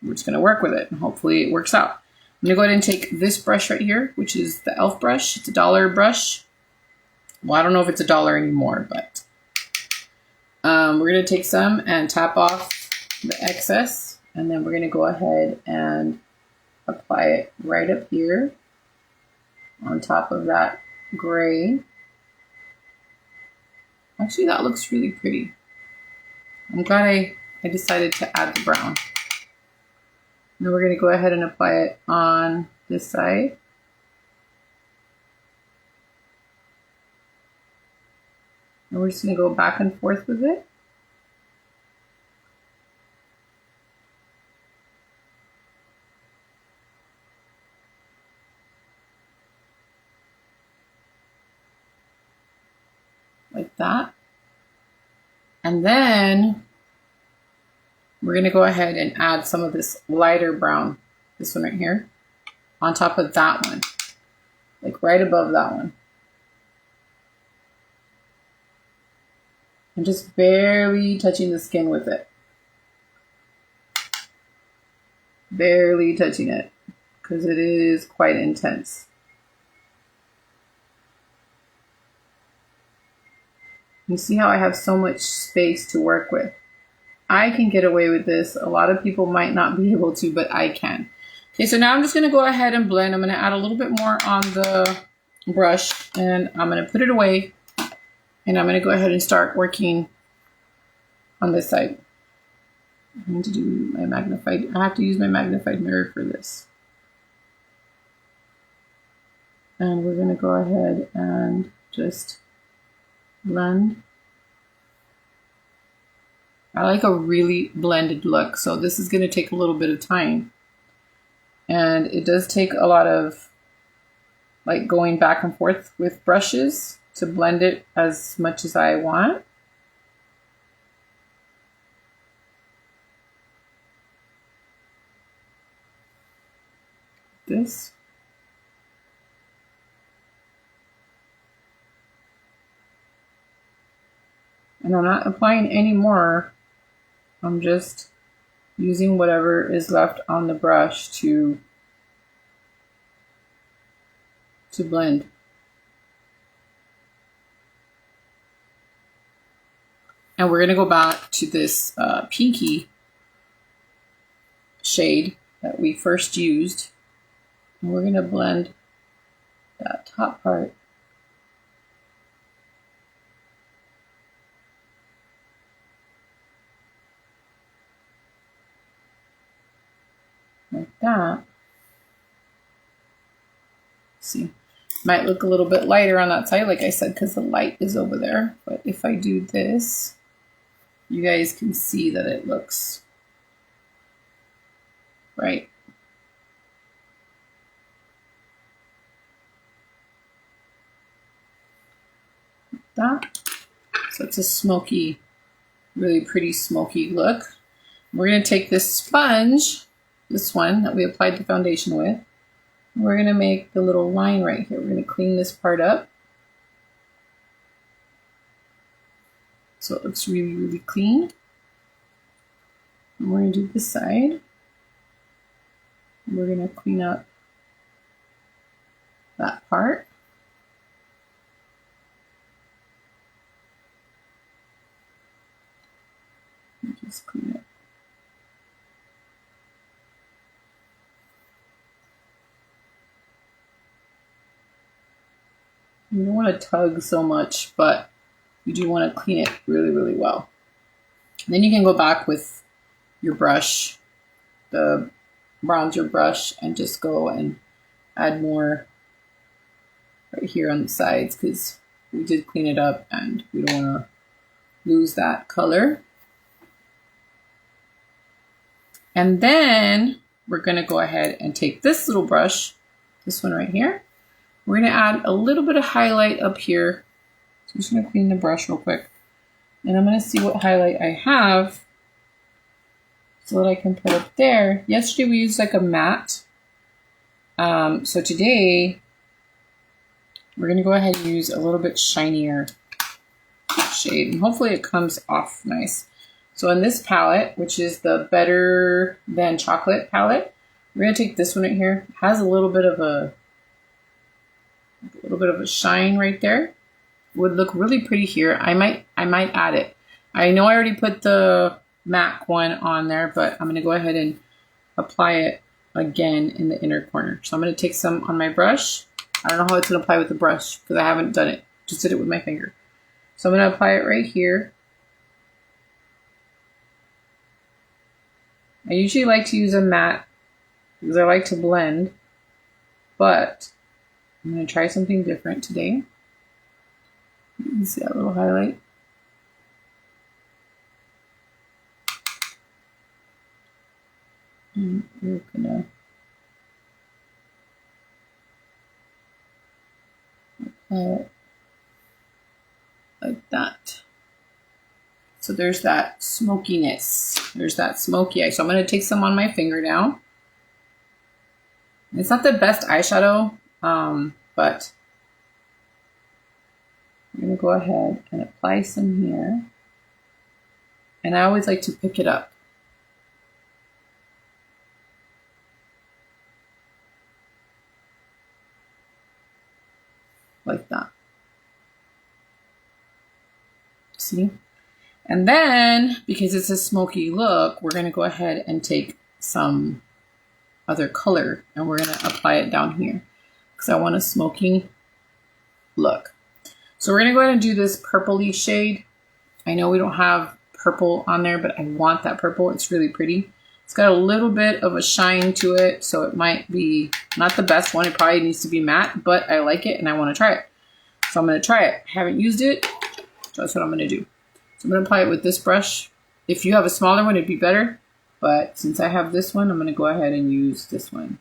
we're just gonna work with it, and hopefully it works out. I'm gonna go ahead and take this brush right here, which is the e.l.f. brush. It's a $1 brush. Well, I don't know if it's $1 anymore, but we're gonna take some and tap off the excess, and then we're gonna go ahead and apply it right up here on top of that gray. Actually, that looks really pretty. I'm glad I decided to add the brown. Now we're going to go ahead and apply it on this side. And we're just going to go back and forth with it. Like that. And then we're going to go ahead and add some of this lighter brown, this one right here, on top of that one, like right above that one. I'm just barely touching the skin with it. Barely touching it, because it is quite intense. You see how I have so much space to work with? I can get away with this. A lot of people might not be able to, but I can. Okay, so now I'm just going to go ahead and blend. I'm going to add a little bit more on the brush, and I'm going to put it away, and I'm going to go ahead and start working on this side. I need to do my magnified. I have to use my magnified mirror for this. And we're going to go ahead and just blend. I like a really blended look, so this is going to take a little bit of time. And it does take a lot of like going back and forth with brushes to blend it as much as I want. This. And I'm not applying any more. I'm just using whatever is left on the brush to blend. And we're going to go back to this pinky shade that we first used. And we're going to blend that top part. Like that. See, might look a little bit lighter on that side, like I said, because the light is over there. But if I do this, you guys can see that it looks right. Like that. So it's a smoky, really pretty smoky look. We're going to take this sponge, this one that we applied the foundation with. We're going to make the little line right here. We're going to clean this part up so it looks really, really clean. And we're going to do this side. We're going to clean up that part. Just clean it. You don't want to tug so much, but you do want to clean it really, really well. And then you can go back with your brush, the bronzer brush, and just go and add more right here on the sides because we did clean it up and we don't want to lose that color. And then we're going to go ahead and take this little brush, this one right here. We're going to add a little bit of highlight up here. So I'm just going to clean the brush real quick. And I'm going to see what highlight I have so that I can put up there. Yesterday we used like a matte. So today we're going to go ahead and use a little bit shinier shade. And hopefully it comes off nice. So in this palette, which is the Better Than Chocolate palette, we're going to take this one right here. It has a little bit of a shine right there. Would look really pretty here. I might add it. I know I already put the MAC one on there, but I'm going to go ahead and apply it again in the inner corner. So I'm going to take some on my brush. I don't know how it's going to apply with the brush because I haven't done it. Just did it with my finger. So I'm going to apply it right here. I usually like to use a matte because I like to blend, but I'm going to try something different today. You can see that little highlight. And we're going to apply it like that. So there's that smokiness. There's that smoky eye. So I'm going to take some on my finger now. It's not the best eyeshadow, but I'm going to go ahead and apply some here. And I always like to pick it up. Like that. See? And then, because it's a smoky look, we're going to go ahead and take some other color and we're going to apply it down here because I want a smoky look. So we're going to go ahead and do this purpley shade. I know we don't have purple on there, but I want that purple. It's really pretty. It's got a little bit of a shine to it, so it might be not the best one. It probably needs to be matte, but I like it and I want to try it. So I'm going to try it. I haven't used it, so that's what I'm going to do. So I'm going to apply it with this brush. If you have a smaller one, it'd be better. But since I have this one, I'm going to go ahead and use this one.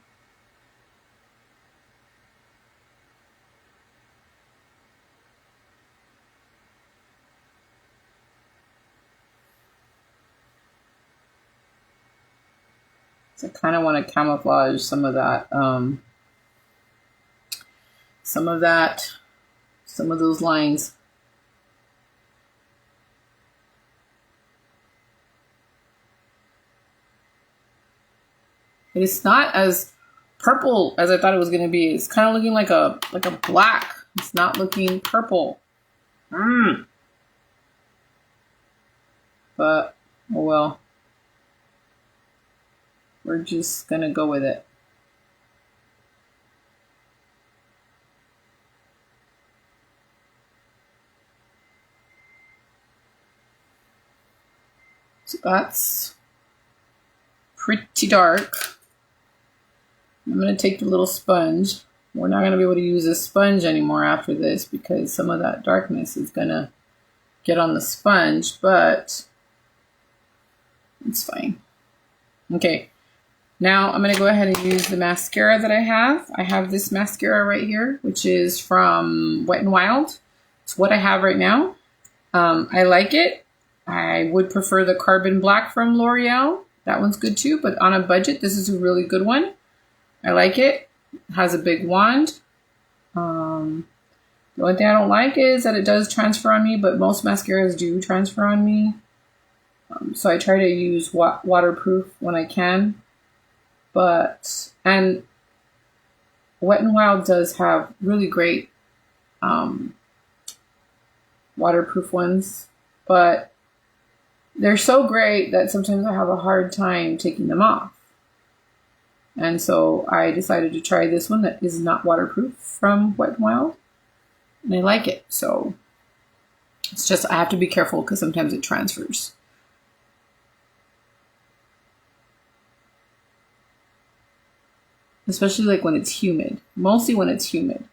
So I kind of want to camouflage some of those lines. It's not as purple as I thought it was going to be. It's kind of looking like a black. It's not looking purple. But, oh well. We're just going to go with it. So that's pretty dark. I'm going to take the little sponge. We're not going to be able to use a sponge anymore after this because some of that darkness is going to get on the sponge, but it's fine. Okay, now I'm going to go ahead and use the mascara that I have. I have this mascara right here, which is from Wet n Wild. It's what I have right now. I like it. I would prefer the Carbon Black from L'Oreal. That one's good too, but on a budget, this is a really good one. I like it. It has a big wand. The only thing I don't like is that it does transfer on me, but most mascaras do transfer on me. So I try to use waterproof when I can. And Wet n Wild does have really great waterproof ones, but they're so great that sometimes I have a hard time taking them off. And so I decided to try this one that is not waterproof from Wet n Wild. And I like it. So it's just, I have to be careful because sometimes it transfers. Especially like when it's humid. Mostly when it's humid.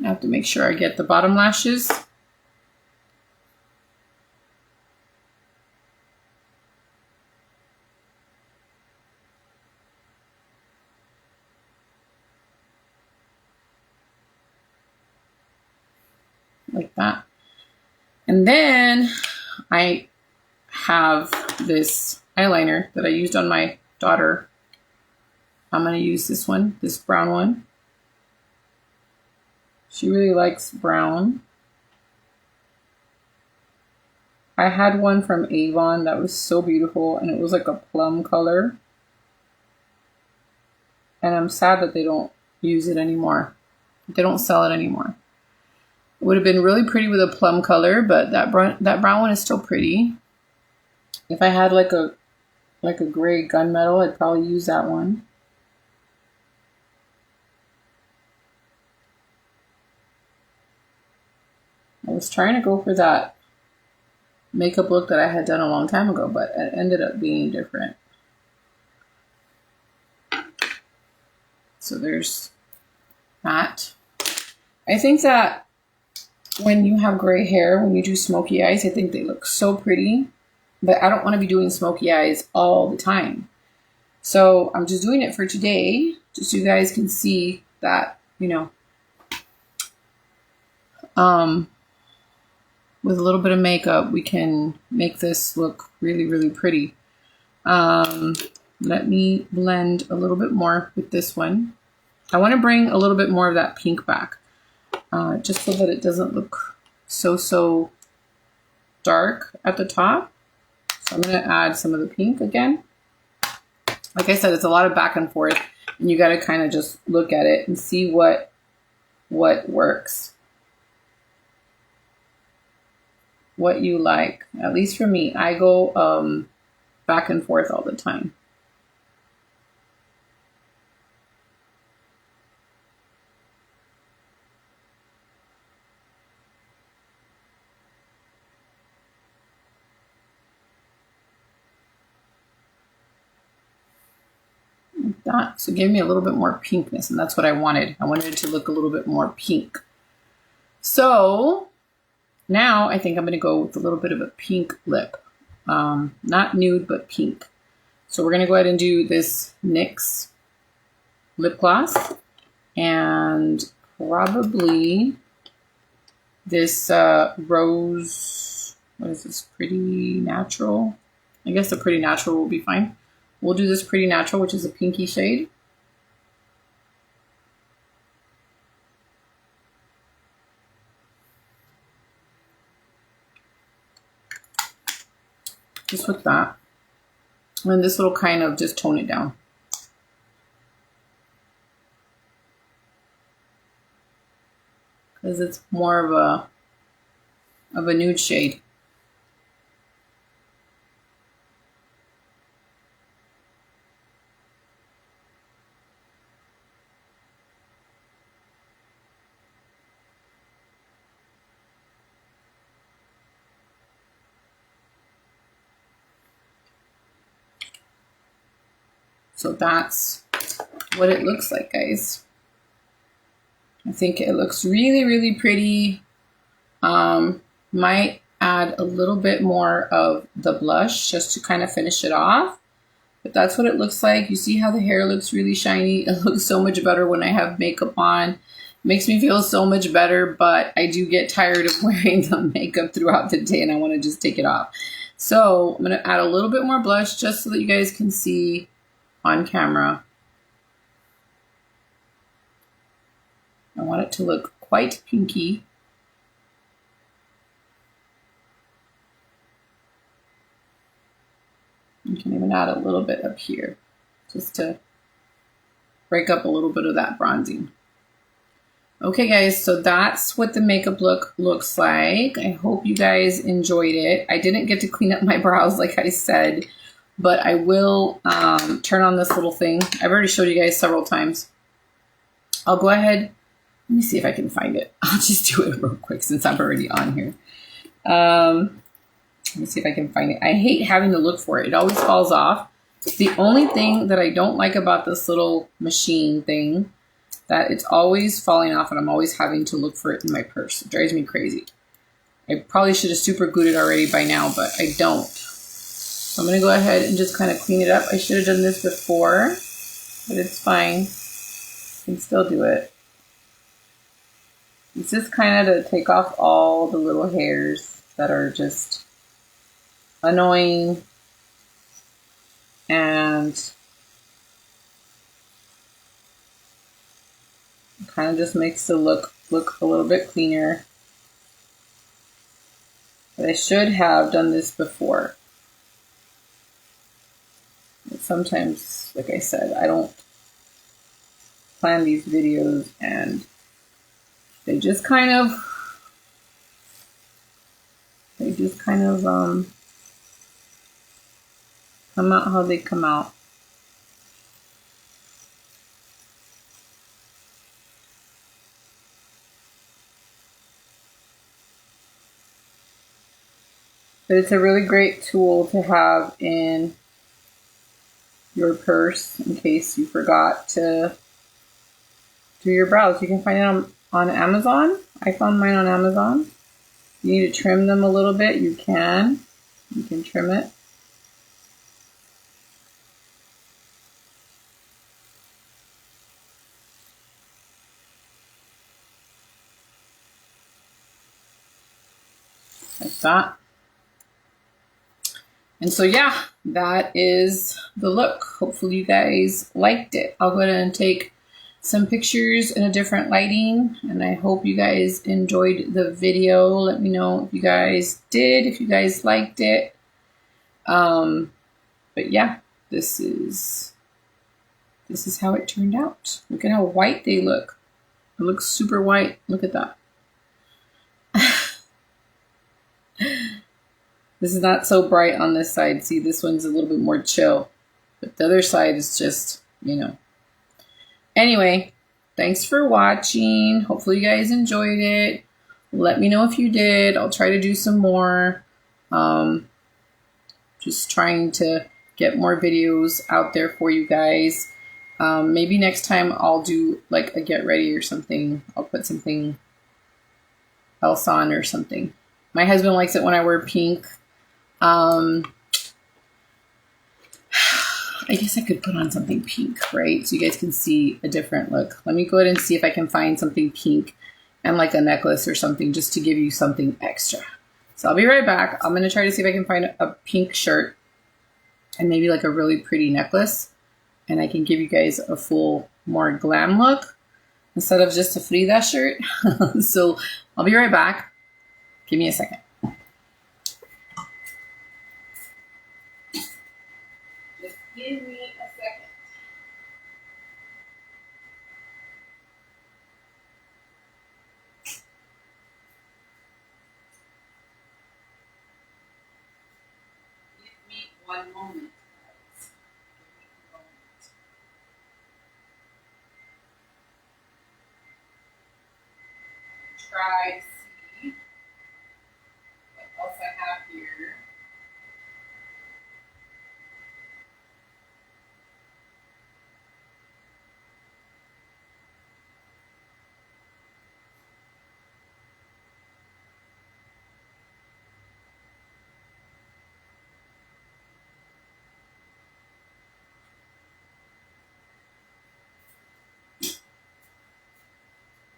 I have to make sure I get the bottom lashes. Like that. And then I have this eyeliner that I used on my daughter. I'm going to use this one, this brown one. She really likes brown. I had one from Avon that was so beautiful, and it was like a plum color. And I'm sad that they don't use it anymore. They don't sell it anymore. It would have been really pretty with a plum color, but that brown one is still pretty. If I had like a gray gunmetal, I'd probably use that one. I was trying to go for that makeup look that I had done a long time ago, but it ended up being different. So there's that. I think that when you have gray hair, when you do smoky eyes, I think they look so pretty, but I don't want to be doing smoky eyes all the time. So I'm just doing it for today just so you guys can see that, you know, with a little bit of makeup, we can make this look really, really pretty. Let me blend a little bit more with this one. I want to bring a little bit more of that pink back, just so that it doesn't look so dark at the top. So I'm going to add some of the pink again. Like I said, it's a lot of back and forth, and you got to kind of just look at it and see what works, what you like. At least for me, I go back and forth all the time. Like that. So give me a little bit more pinkness, and that's what I wanted. I wanted it to look a little bit more pink. So now I think I'm going to go with a little bit of a pink lip. Not nude, but pink. So we're going to go ahead and do this NYX lip gloss, and probably this rose, what is this, Pretty Natural? I guess the Pretty Natural will be fine. We'll do this Pretty Natural, which is a pinky shade. Just with that. And this will kind of just tone it down. Because it's more of a nude shade. So that's what it looks like, guys. I think it looks really, really pretty. Might add a little bit more of the blush just to kind of finish it off. But that's what it looks like. You see how the hair looks really shiny? It looks so much better when I have makeup on. It makes me feel so much better, but I do get tired of wearing the makeup throughout the day and I want to just take it off. So I'm going to add a little bit more blush just so that you guys can see on camera. I want it to look quite pinky. You can even add a little bit up here just to break up a little bit of that bronzing. Okay guys, so that's what the makeup look looks like. I hope you guys enjoyed it. I didn't get to clean up my brows like I said, but I will turn on this little thing. I've already showed you guys several times. I'll go ahead. Let me see if I can find it. I'll just do it real quick since I'm already on here. Let me see if I can find it. I hate having to look for it. It always falls off. The only thing that I don't like about this little machine thing, that it's always falling off and I'm always having to look for it in my purse. It drives me crazy. I probably should have super glued it already by now, but I don't. So I'm going to go ahead and just kind of clean it up. I should have done this before, but it's fine. I can still do it. It's just kind of to take off all the little hairs that are just annoying and kind of just makes the look a little bit cleaner. But I should have done this before. But sometimes, like I said, I don't plan these videos and they just kind of come out how they come out. But it's a really great tool to have in your purse in case you forgot to do your brows. You can find it on Amazon. I found mine on Amazon. You need to trim them a little bit. You can trim it. like that. And so, yeah, that is the look. Hopefully you guys liked it. I'll go ahead and take some pictures in a different lighting, and I hope you guys enjoyed the video. Let me know if you guys did, if you guys liked it. But yeah, this is how it turned out. Look at how white they look. It looks super white. Look at that. This is not so bright on this side. See, this one's a little bit more chill. But the other side is just, you know. Anyway, thanks for watching. Hopefully you guys enjoyed it. Let me know if you did. I'll try to do some more. Just trying to get more videos out there for you guys. Maybe next time I'll do like a get ready or something. I'll put something else on or something. My husband likes it when I wear pink. I guess I could put on something pink, right? So you guys can see a different look. Let me go ahead and see if I can find something pink and like a necklace or something just to give you something extra. So I'll be right back. I'm going to try to see if I can find a pink shirt and maybe like a really pretty necklace. And I can give you guys a full, more glam look instead of just a Frida shirt. So I'll be right back. Give me a second. Just give me a second. Give me one moment. Try to see what else I have here.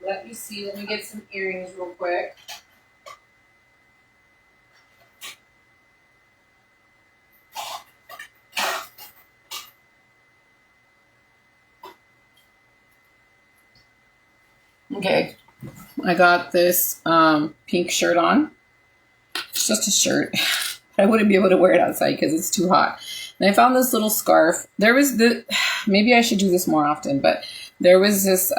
Let me see. Let me get some earrings real quick. Okay, I got this pink shirt on. It's just a shirt. I wouldn't be able to wear it outside because it's too hot. And I found this little scarf. There was maybe I should do this more often, but there was this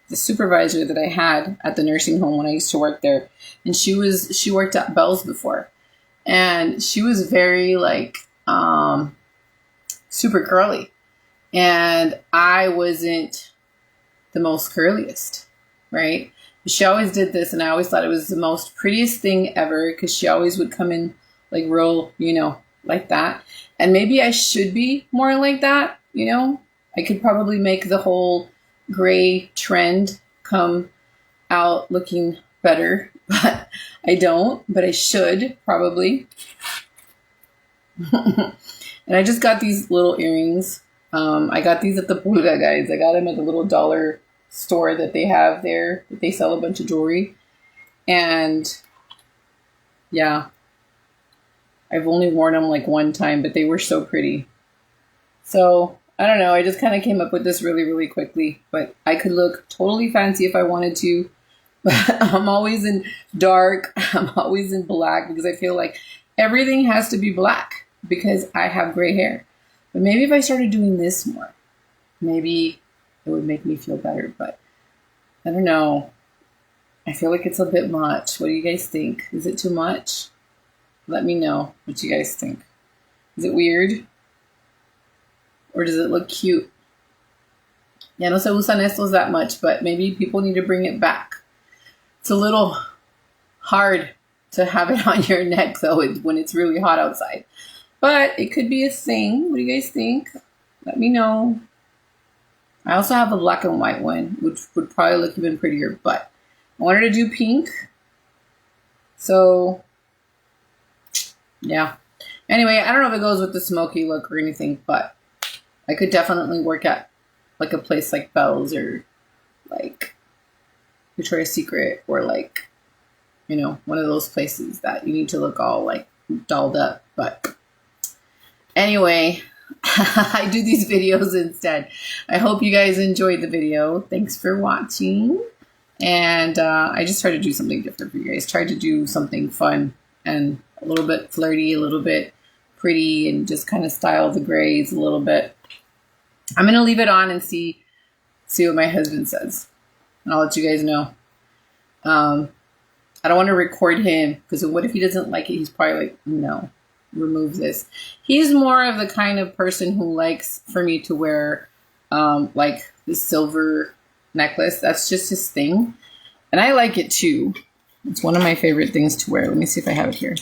the supervisor that I had at the nursing home when I used to work there, and she worked at Bell's before, and she was very like super curly, and I wasn't the most curliest, right? She always did this, and I always thought it was the most prettiest thing ever because she always would come in like real, you know, like that. And maybe I should be more like that, you know? I could probably make the whole gray trend come out looking better, but I don't, but I should probably. And I just got these little earrings. I got these at the Pulga, guys. I got them at the little dollar store that they have there, that they sell a bunch of jewelry. And yeah, I've only worn them like one time, but they were so pretty. So I don't know. I just kind of came up with this really, really quickly, but I could look totally fancy if I wanted to. But I'm always in dark. I'm always in black because I feel like everything has to be black because I have gray hair. But maybe if I started doing this more, maybe it would make me feel better. But I don't know. I feel like it's a bit much. What do you guys think? Is it too much? Let me know what you guys think. Is it weird? Or does it look cute? Ya no se usan estos that much, but maybe people need to bring it back. It's a little hard to have it on your neck, though, when it's really hot outside. But it could be a thing. What do you guys think? Let me know. I also have a black and white one, which would probably look even prettier, but I wanted to do pink. So, yeah. Anyway, I don't know if it goes with the smoky look or anything, but I could definitely work at like a place like Bell's or like Victoria's Secret or like you know, one of those places that you need to look all like dolled up. But anyway, I do these videos instead. I hope you guys enjoyed the video. Thanks for watching. And I just tried to do something different for you guys. Tried to do something fun and a little bit flirty, a little bit pretty, and just kind of style the grays a little bit. I'm going to leave it on and see what my husband says. And I'll let you guys know. I don't want to record him because what if he doesn't like it? He's probably like, no, remove this. He's more of the kind of person who likes for me to wear like the silver necklace. That's just his thing. And I like it too. It's one of my favorite things to wear. Let me see if I have it here.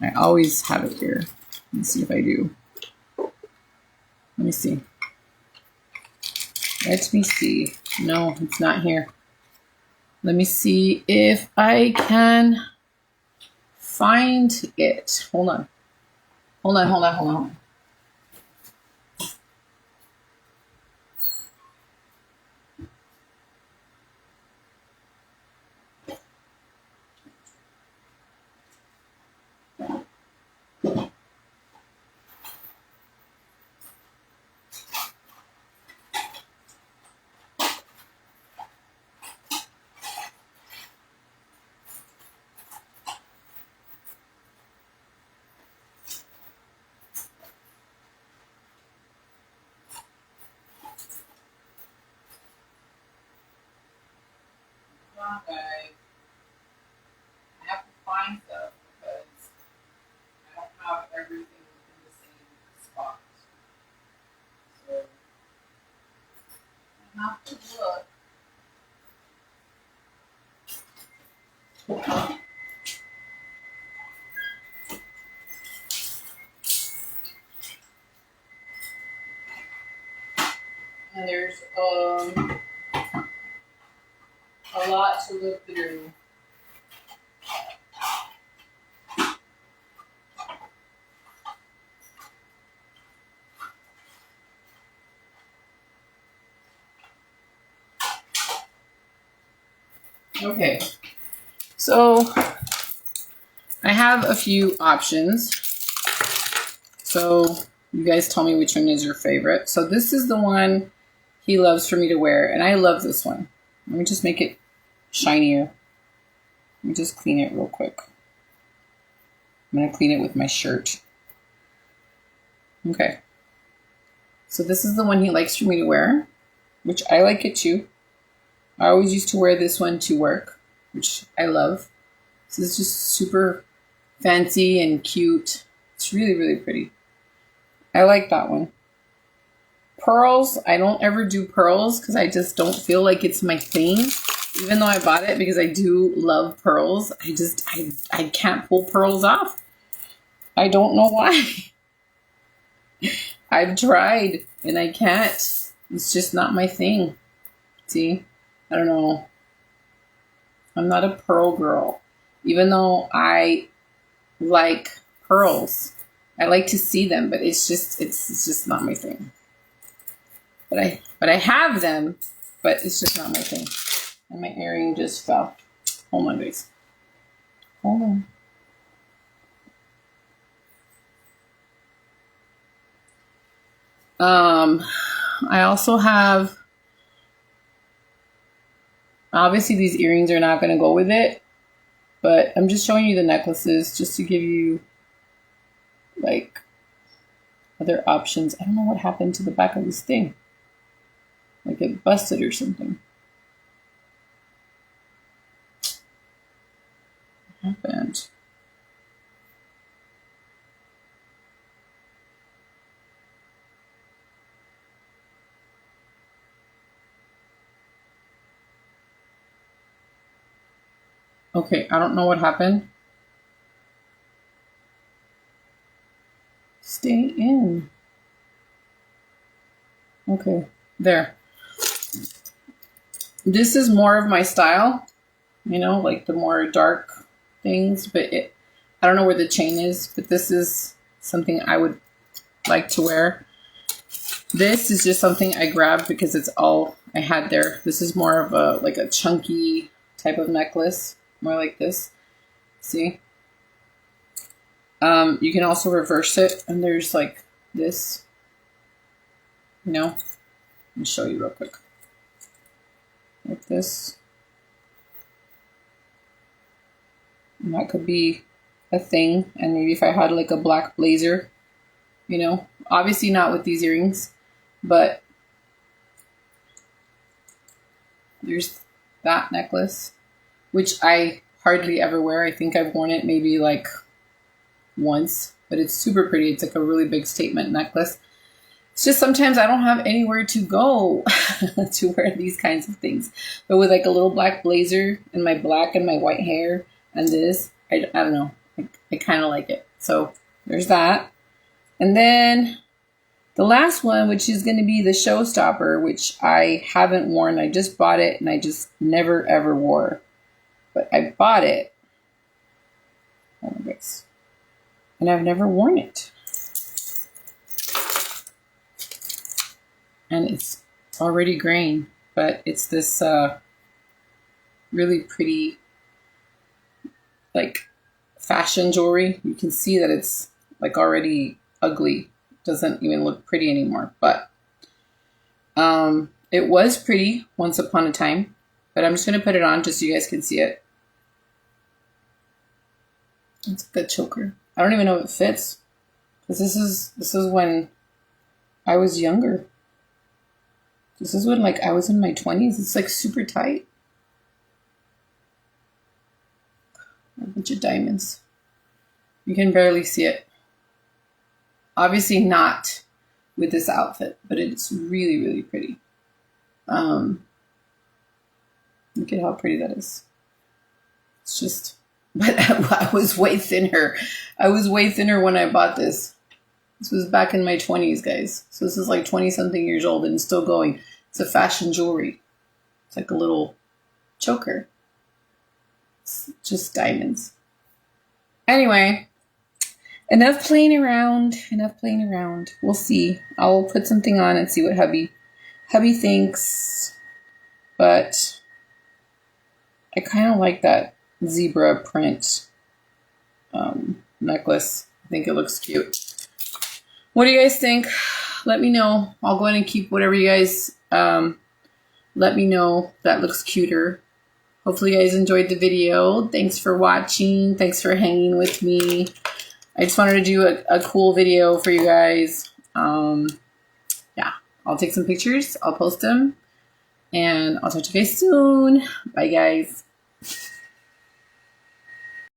I always have it here. Let me see if I do. Let me see. Let me see. No, it's not here. Let me see if I can find it. Hold on. Hold on. Okay. I have to find stuff because I don't have everything in the same spot. So I have to look. And there's a lot to look through. Okay, so I have a few options. So you guys tell me which one is your favorite. So this is the one he loves for me to wear, and I love this one. Let me just make it shinier. Let me just clean it real quick. I'm going to clean it with my shirt. Okay. So this is the one he likes for me to wear, which I like it too. I always used to wear this one to work, which I love. So it's just super fancy and cute. It's really, really pretty. I like that one. Pearls, I don't ever do pearls because I just don't feel like it's my thing. Even though I bought it because I do love pearls, I can't pull pearls off. I don't know why. I've tried and I can't. It's just not my thing. See? I don't know. I'm not a pearl girl. Even though I like pearls. I like to see them, but it's just not my thing. But I have them, but it's just not my thing. And my earring just fell. Hold on, guys. Hold on. I also have, obviously these earrings are not going to go with it, but I'm just showing you the necklaces just to give you like other options. I don't know what happened to the back of this thing. Like it busted or something. What happened? Okay, I don't know what happened. Stay in. Okay, there. This is more of my style, you know, like the more dark things, but I don't know where the chain is, but this is something I would like to wear. This is just something I grabbed because it's all I had there. This is more of a like a chunky type of necklace. more like this. See? You can also reverse it, and there's like this, you know. Let me show you real quick. Like this. And that could be a thing. And maybe if I had like a black blazer, you know, obviously not with these earrings, but there's that necklace, which I hardly ever wear. I think I've worn it maybe like once, but it's super pretty. It's like a really big statement necklace. It's just sometimes I don't have anywhere to go to wear these kinds of things. But with like a little black blazer and my black and my white hair and this, I don't know. I kind of like it. So there's that. And then the last one, which is going to be the showstopper, which I haven't worn. I just bought it and I just never ever wore. But I bought it. Oh my goodness. And I've never worn it. And it's already graying, but it's this really pretty, like, fashion jewelry. You can see that it's like already ugly. Doesn't even look pretty anymore. But it was pretty once upon a time. But I'm just going to put it on just so you guys can see it. It's a good choker. I don't even know if it fits. Because this is when I was younger. This is when like I was in my 20s. It's like super tight. A bunch of diamonds. You can barely see it. Obviously not with this outfit, but it's really, really pretty. Look at how pretty that is. It's just, but I was way thinner. I was way thinner when I bought this. This was back in my 20s, guys. So this is like 20-something years old and still going. It's a fashion jewelry. It's like a little choker. It's just diamonds. Anyway, enough playing around. Enough playing around. We'll see. I'll put something on and see what hubby thinks. But I kind of like that zebra print necklace. I think it looks cute. What do you guys think? Let me know. I'll go ahead and keep whatever you guys let me know that looks cuter. Hopefully you guys enjoyed the video. Thanks for watching. Thanks for hanging with me. I just wanted to do a cool video for you guys. Yeah, I'll take some pictures. I'll post them. And I'll talk to you guys soon. Bye, guys.